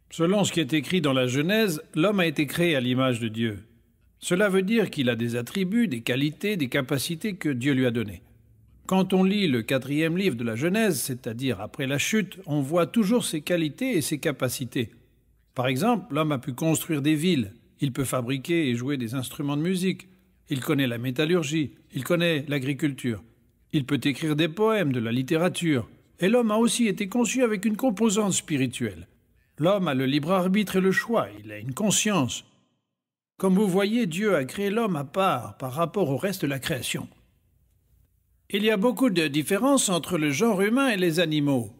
Selon ce qui est écrit dans la Genèse, l'homme a été créé à l'image de Dieu. Cela veut dire qu'il a des attributs, des qualités, des capacités que Dieu lui a données. Quand on lit le 4e livre de la Genèse, c'est-à-dire après la chute, on voit toujours ses qualités et ses capacités. Par exemple, l'homme a pu construire des villes, il peut fabriquer et jouer des instruments de musique, il connaît la métallurgie, il connaît l'agriculture, il peut écrire des poèmes, de la littérature, et l'homme a aussi été conçu avec une composante spirituelle. L'homme a le libre arbitre et le choix, il a une conscience. Comme vous voyez, Dieu a créé l'homme à part par rapport au reste de la création. Il y a beaucoup de différences entre le genre humain et les animaux.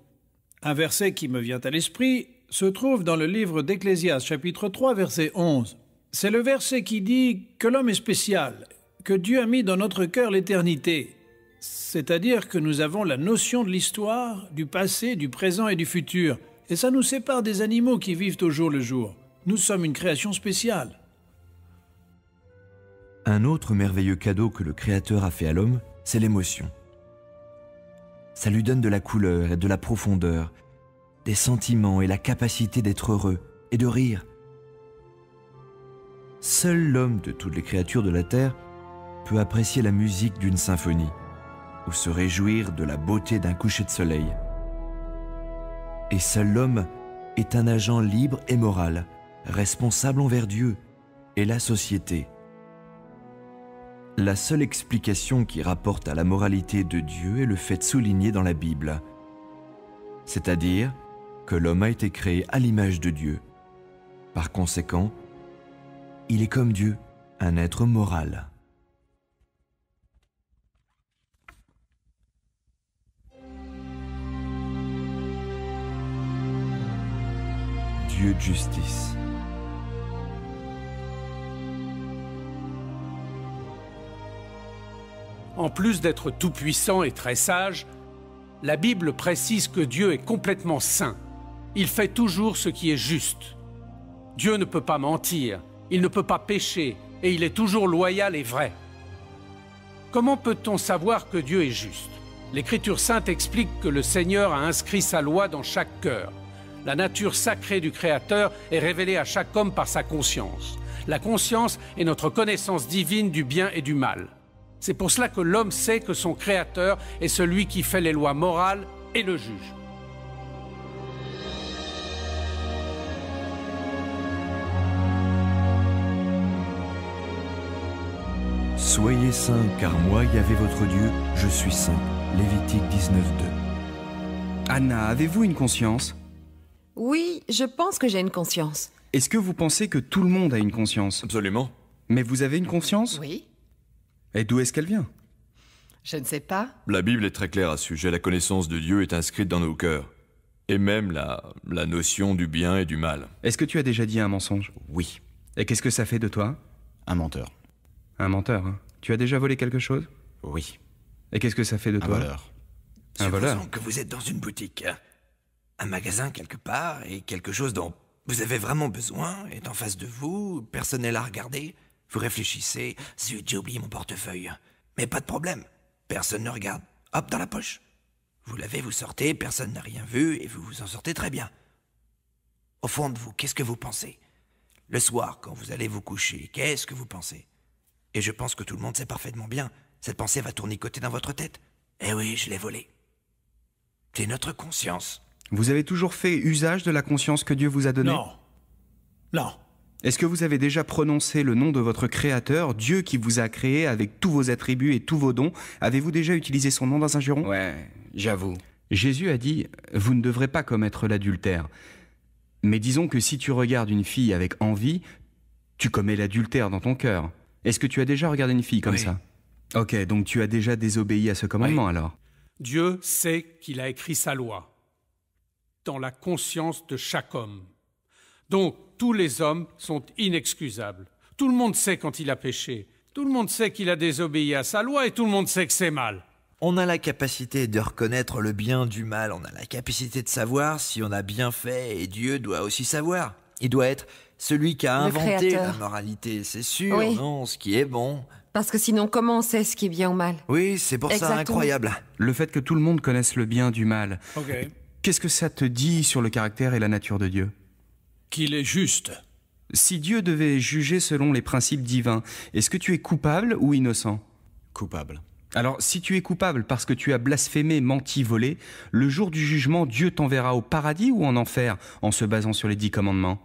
Un verset qui me vient à l'esprit se trouve dans le livre d'Ecclésiaste, chapitre 3, verset 11. C'est le verset qui dit que l'homme est spécial, que Dieu a mis dans notre cœur l'éternité. C'est-à-dire que nous avons la notion de l'histoire, du passé, du présent et du futur. Et ça nous sépare des animaux qui vivent au jour le jour. Nous sommes une création spéciale. Un autre merveilleux cadeau que le Créateur a fait à l'homme, c'est l'émotion. Ça lui donne de la couleur et de la profondeur, des sentiments et la capacité d'être heureux et de rire. Seul l'homme de toutes les créatures de la terre peut apprécier la musique d'une symphonie ou se réjouir de la beauté d'un coucher de soleil. Et seul l'homme est un agent libre et moral, responsable envers Dieu et la société. La seule explication qui rapporte à la moralité de Dieu est le fait souligné dans la Bible, c'est-à-dire que l'homme a été créé à l'image de Dieu. Par conséquent, il est comme Dieu, un être moral. Dieu de justice. En plus d'être tout-puissant et très sage, la Bible précise que Dieu est complètement saint. Il fait toujours ce qui est juste. Dieu ne peut pas mentir, il ne peut pas pécher, et il est toujours loyal et vrai. Comment peut-on savoir que Dieu est juste? L'Écriture sainte explique que le Seigneur a inscrit sa loi dans chaque cœur. La nature sacrée du Créateur est révélée à chaque homme par sa conscience. La conscience est notre connaissance divine du bien et du mal. C'est pour cela que l'homme sait que son Créateur est celui qui fait les lois morales et le juge. Soyez saints, car moi, Yahvé votre Dieu, je suis saint. Lévitique 19, 2. Anna, avez-vous une conscience? Oui, je pense que j'ai une conscience. Est-ce que vous pensez que tout le monde a une conscience? Absolument. Mais vous avez une conscience? Oui. Et d'où est-ce qu'elle vient? Je ne sais pas. La Bible est très claire à ce sujet. La connaissance de Dieu est inscrite dans nos cœurs. Et même la notion du bien et du mal. Est-ce que tu as déjà dit un mensonge? Oui, Et qu'est-ce que ça fait de toi? un menteur. Un menteur, hein. Tu as déjà volé quelque chose? Oui, Et qu'est-ce que ça fait de un toi? voleur. Un voleur? Supposons que vous êtes dans une boutique, un magasin quelque part, et quelque chose dont vous avez vraiment besoin est en face de vous, personne n'est là à regarder. Vous réfléchissez, zut, j'ai oublié mon portefeuille. Mais pas de problème, personne ne regarde. Hop, dans la poche. Vous l'avez, vous sortez, personne n'a rien vu, et vous vous en sortez très bien. Au fond de vous, qu'est-ce que vous pensez? Le soir, quand vous allez vous coucher, qu'est-ce que vous pensez? Et je pense que tout le monde sait parfaitement bien, cette pensée va tournicoter dans votre tête. Eh oui, je l'ai volé. C'est notre conscience. Vous avez toujours fait usage de la conscience que Dieu vous a donnée? Non. Non. Est-ce que vous avez déjà prononcé le nom de votre Créateur, Dieu qui vous a créé avec tous vos attributs et tous vos dons? Avez-vous déjà utilisé son nom dans un juron? Ouais, j'avoue. Jésus a dit « Vous ne devrez pas commettre l'adultère ». Mais disons que si tu regardes une fille avec envie, tu commets l'adultère dans ton cœur. Est-ce que tu as déjà regardé une fille comme ça? Ok, donc tu as déjà désobéi à ce commandement alors? Dieu sait qu'il a écrit sa loi dans la conscience de chaque homme. Donc, tous les hommes sont inexcusables. Tout le monde sait quand il a péché. Tout le monde sait qu'il a désobéi à sa loi et tout le monde sait que c'est mal. On a la capacité de reconnaître le bien du mal, on a la capacité de savoir si on a bien fait, et Dieu doit aussi savoir. Il doit être celui qui a inventé la moralité, c'est sûr, non, ce qui est bon. Parce que sinon, comment on sait ce qui est bien ou mal? Oui, c'est pour ça incroyable. Le fait que tout le monde connaisse le bien du mal, qu'est-ce que ça te dit sur le caractère et la nature de Dieu? Qu'il est juste. Si Dieu devait juger selon les principes divins, est-ce que tu es coupable ou innocent? Coupable. Alors, si tu es coupable parce que tu as blasphémé, menti, volé, le jour du jugement, Dieu t'enverra au paradis ou en enfer en se basant sur les 10 commandements?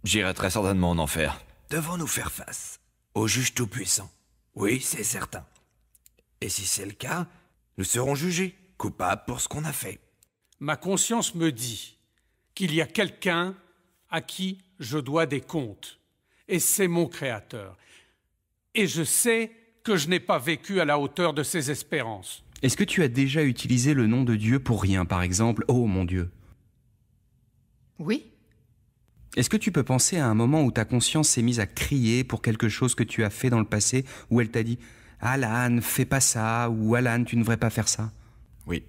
J'irai très certainement en enfer. Devons-nous faire face au juge tout-puissant? Oui, c'est certain. Et si c'est le cas, nous serons jugés, coupables pour ce qu'on a fait. Ma conscience me dit qu'il y a quelqu'un à qui je dois des comptes. Et c'est mon Créateur. Et je sais que je n'ai pas vécu à la hauteur de ses espérances. Est-ce que tu as déjà utilisé le nom de Dieu pour rien, par exemple, oh mon Dieu? Oui. Est-ce que tu peux penser à un moment où ta conscience s'est mise à crier pour quelque chose que tu as fait dans le passé, où elle t'a dit « Alan, fais pas ça » ou « Alan, tu ne devrais pas faire ça ». Oui.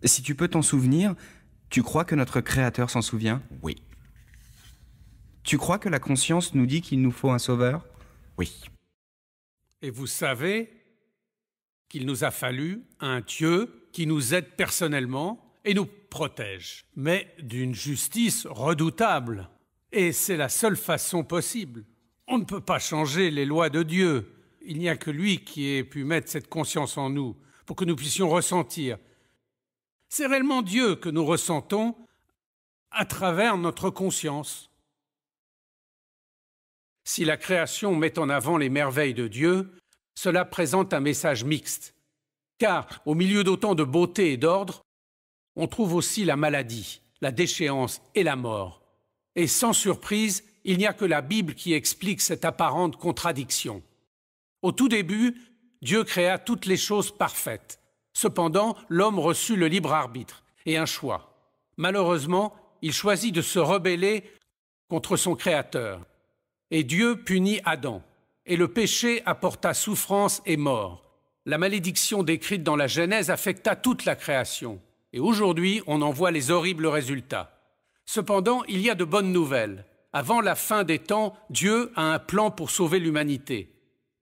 Si tu peux t'en souvenir, tu crois que notre Créateur s'en souvient? Oui. Tu crois que la conscience nous dit qu'il nous faut un sauveur? Oui. Et vous savez qu'il nous a fallu un Dieu qui nous aide personnellement et nous protège, mais d'une justice redoutable. Et c'est la seule façon possible. On ne peut pas changer les lois de Dieu. Il n'y a que lui qui ait pu mettre cette conscience en nous pour que nous puissions ressentir. C'est réellement Dieu que nous ressentons à travers notre conscience. Si la création met en avant les merveilles de Dieu, cela présente un message mixte. Car au milieu d'autant de beauté et d'ordre, on trouve aussi la maladie, la déchéance et la mort. Et sans surprise, il n'y a que la Bible qui explique cette apparente contradiction. Au tout début, Dieu créa toutes les choses parfaites. Cependant, l'homme reçut le libre arbitre et un choix. Malheureusement, il choisit de se rebeller contre son Créateur. Et Dieu punit Adam. Et le péché apporta souffrance et mort. La malédiction décrite dans la Genèse affecta toute la création. Et aujourd'hui, on en voit les horribles résultats. Cependant, il y a de bonnes nouvelles. Avant la fin des temps, Dieu a un plan pour sauver l'humanité.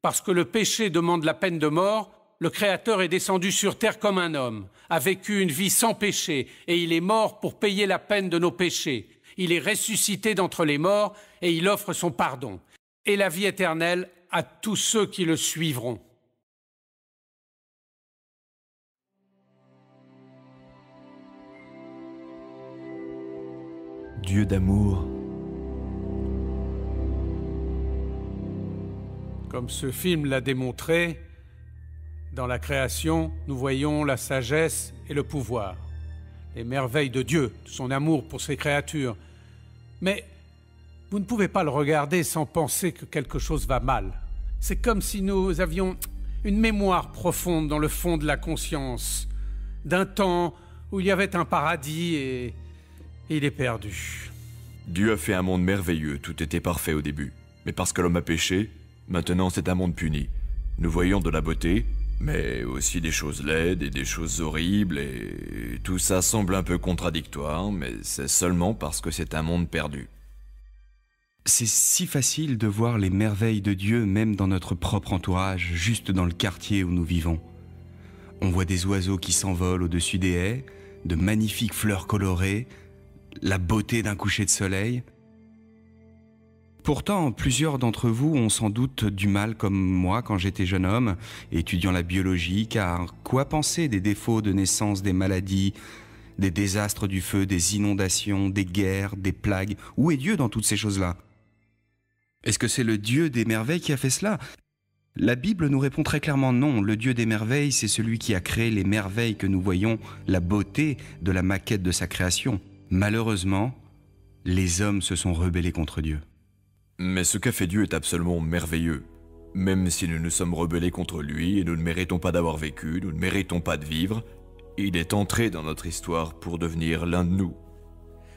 Parce que le péché demande la peine de mort, le Créateur est descendu sur terre comme un homme, a vécu une vie sans péché, et il est mort pour payer la peine de nos péchés. Il est ressuscité d'entre les morts, et il offre son pardon, et la vie éternelle à tous ceux qui le suivront. Dieu d'amour. Comme ce film l'a démontré, dans la création, nous voyons la sagesse et le pouvoir, les merveilles de Dieu, son amour pour ses créatures. Mais vous ne pouvez pas le regarder sans penser que quelque chose va mal. C'est comme si nous avions une mémoire profonde dans le fond de la conscience, d'un temps où il y avait un paradis et il est perdu. Dieu a fait un monde merveilleux, tout était parfait au début. Mais parce que l'homme a péché, maintenant c'est un monde puni. Nous voyons de la beauté, mais aussi des choses laides et des choses horribles, et tout ça semble un peu contradictoire, mais c'est seulement parce que c'est un monde perdu. C'est si facile de voir les merveilles de Dieu même dans notre propre entourage, juste dans le quartier où nous vivons. On voit des oiseaux qui s'envolent au-dessus des haies, de magnifiques fleurs colorées, la beauté d'un coucher de soleil. Pourtant, plusieurs d'entre vous ont sans doute du mal comme moi quand j'étais jeune homme, étudiant la biologie, car quoi penser des défauts de naissance, des maladies, des désastres du feu, des inondations, des guerres, des plagues? Où est Dieu dans toutes ces choses-là? Est-ce que c'est le Dieu des merveilles qui a fait cela? La Bible nous répond très clairement non. Le Dieu des merveilles, c'est celui qui a créé les merveilles que nous voyons, la beauté de la maquette de sa création. Malheureusement, les hommes se sont rebellés contre Dieu. Mais ce qu'a fait Dieu est absolument merveilleux. Même si nous nous sommes rebellés contre lui et nous ne méritons pas d'avoir vécu, nous ne méritons pas de vivre, il est entré dans notre histoire pour devenir l'un de nous.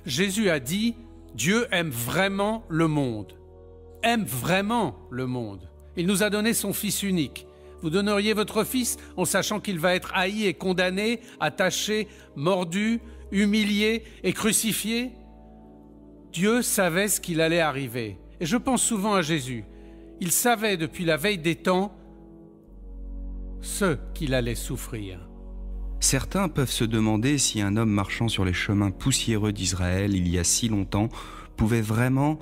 Jésus a dit, Dieu aime vraiment le monde. Aime vraiment le monde. Il nous a donné son Fils unique. Vous donneriez votre Fils en sachant qu'il va être haï et condamné, attaché, mordu, humilié et crucifié? Dieu savait ce qu'il allait arriver. Et je pense souvent à Jésus. Il savait depuis la veille des temps ce qu'il allait souffrir. Certains peuvent se demander si un homme marchant sur les chemins poussiéreux d'Israël il y a si longtemps pouvait vraiment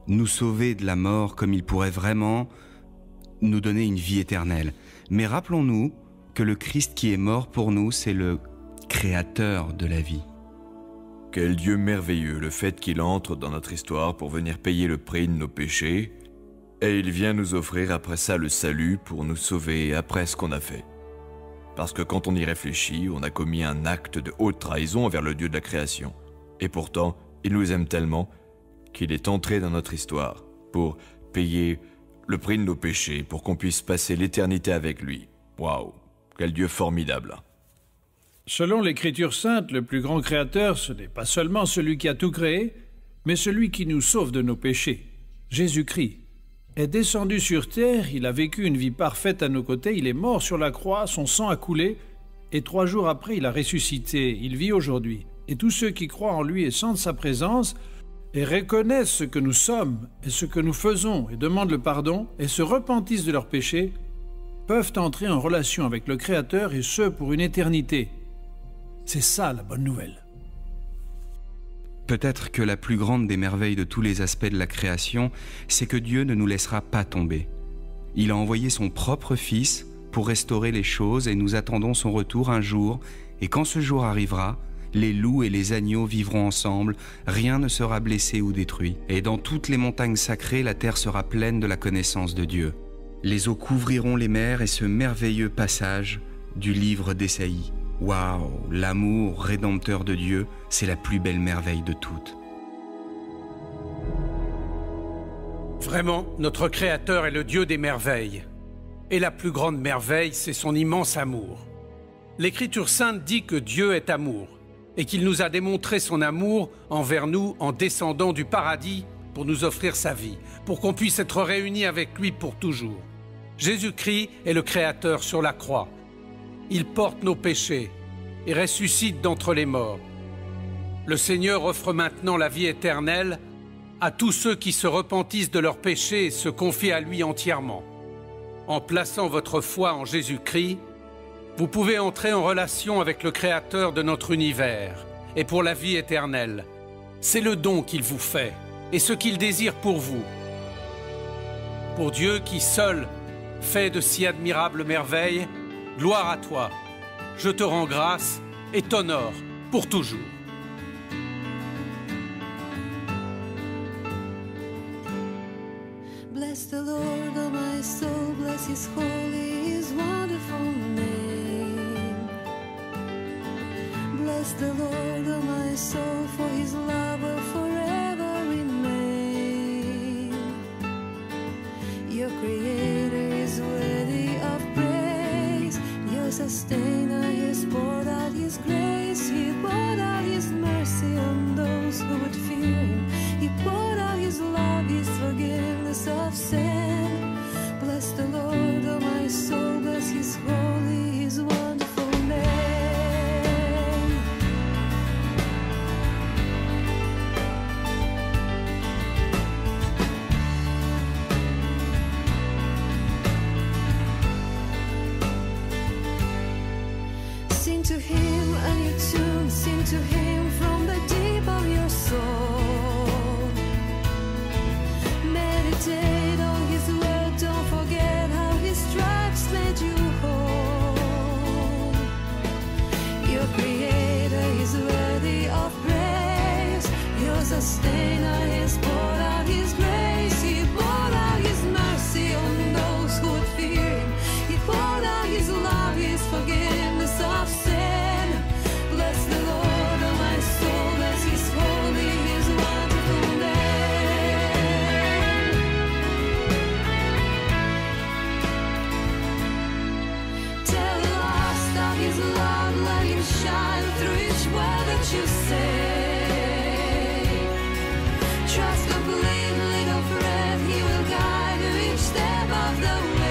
nous sauver de la mort, comme il pourrait vraiment nous donner une vie éternelle. Mais rappelons-nous que le Christ qui est mort pour nous, c'est le créateur de la vie. Quel Dieu merveilleux, le fait qu'il entre dans notre histoire pour venir payer le prix de nos péchés, et il vient nous offrir après ça le salut pour nous sauver après ce qu'on a fait. Parce que quand on y réfléchit, on a commis un acte de haute trahison envers le Dieu de la création. Et pourtant, il nous aime tellement qu'il est entré dans notre histoire pour payer le prix de nos péchés, pour qu'on puisse passer l'éternité avec lui. Waouh, quel Dieu formidable! Selon l'Écriture sainte, le plus grand créateur, ce n'est pas seulement celui qui a tout créé, mais celui qui nous sauve de nos péchés. Jésus-Christ est descendu sur terre, il a vécu une vie parfaite à nos côtés, il est mort sur la croix, son sang a coulé, et 3 jours après, il a ressuscité, il vit aujourd'hui. Et tous ceux qui croient en lui et sentent sa présence, et reconnaissent ce que nous sommes et ce que nous faisons, et demandent le pardon, et se repentissent de leurs péchés, peuvent entrer en relation avec le Créateur, et ce, pour une éternité. C'est ça la bonne nouvelle. Peut-être que la plus grande des merveilles de tous les aspects de la création, c'est que Dieu ne nous laissera pas tomber. Il a envoyé son propre Fils pour restaurer les choses et nous attendons son retour un jour. Et quand ce jour arrivera, les loups et les agneaux vivront ensemble, rien ne sera blessé ou détruit. Et dans toutes les montagnes sacrées, la terre sera pleine de la connaissance de Dieu. Les eaux couvriront les mers et ce merveilleux passage du livre d'Ésaïe. Waouh, l'amour rédempteur de Dieu, c'est la plus belle merveille de toutes. Vraiment, notre Créateur est le Dieu des merveilles. Et la plus grande merveille, c'est son immense amour. L'Écriture sainte dit que Dieu est amour et qu'il nous a démontré son amour envers nous en descendant du paradis pour nous offrir sa vie, pour qu'on puisse être réunis avec lui pour toujours. Jésus-Christ est le Créateur sur la croix. Il porte nos péchés et ressuscite d'entre les morts. Le Seigneur offre maintenant la vie éternelle à tous ceux qui se repentissent de leurs péchés et se confient à lui entièrement. En plaçant votre foi en Jésus-Christ, vous pouvez entrer en relation avec le Créateur de notre univers et pour la vie éternelle. C'est le don qu'il vous fait et ce qu'il désire pour vous. Pour Dieu qui seul fait de si admirables merveilles, gloire à toi, je te rends grâce et t'honore pour toujours. Bless the Lord, oh my soul, bless his holy, his wonderful name. Bless the Lord, oh my soul, for his love will forever remain. Your Creator is worthy of praise. Your Sustainer has poured out his grace. He poured out his mercy on those who would fear him. He poured out his love, his forgiveness of sin. Bless the Lord, oh my soul, bless his holy, his wonderful name. Sing to him a new tune, sing to him from the deep of your soul. Meditate on his word, don't forget how his stripes made you whole. Your Creator is worthy of praise. Your Sustainer has poured out his grace. He poured out his mercy on those who would fear of the wind.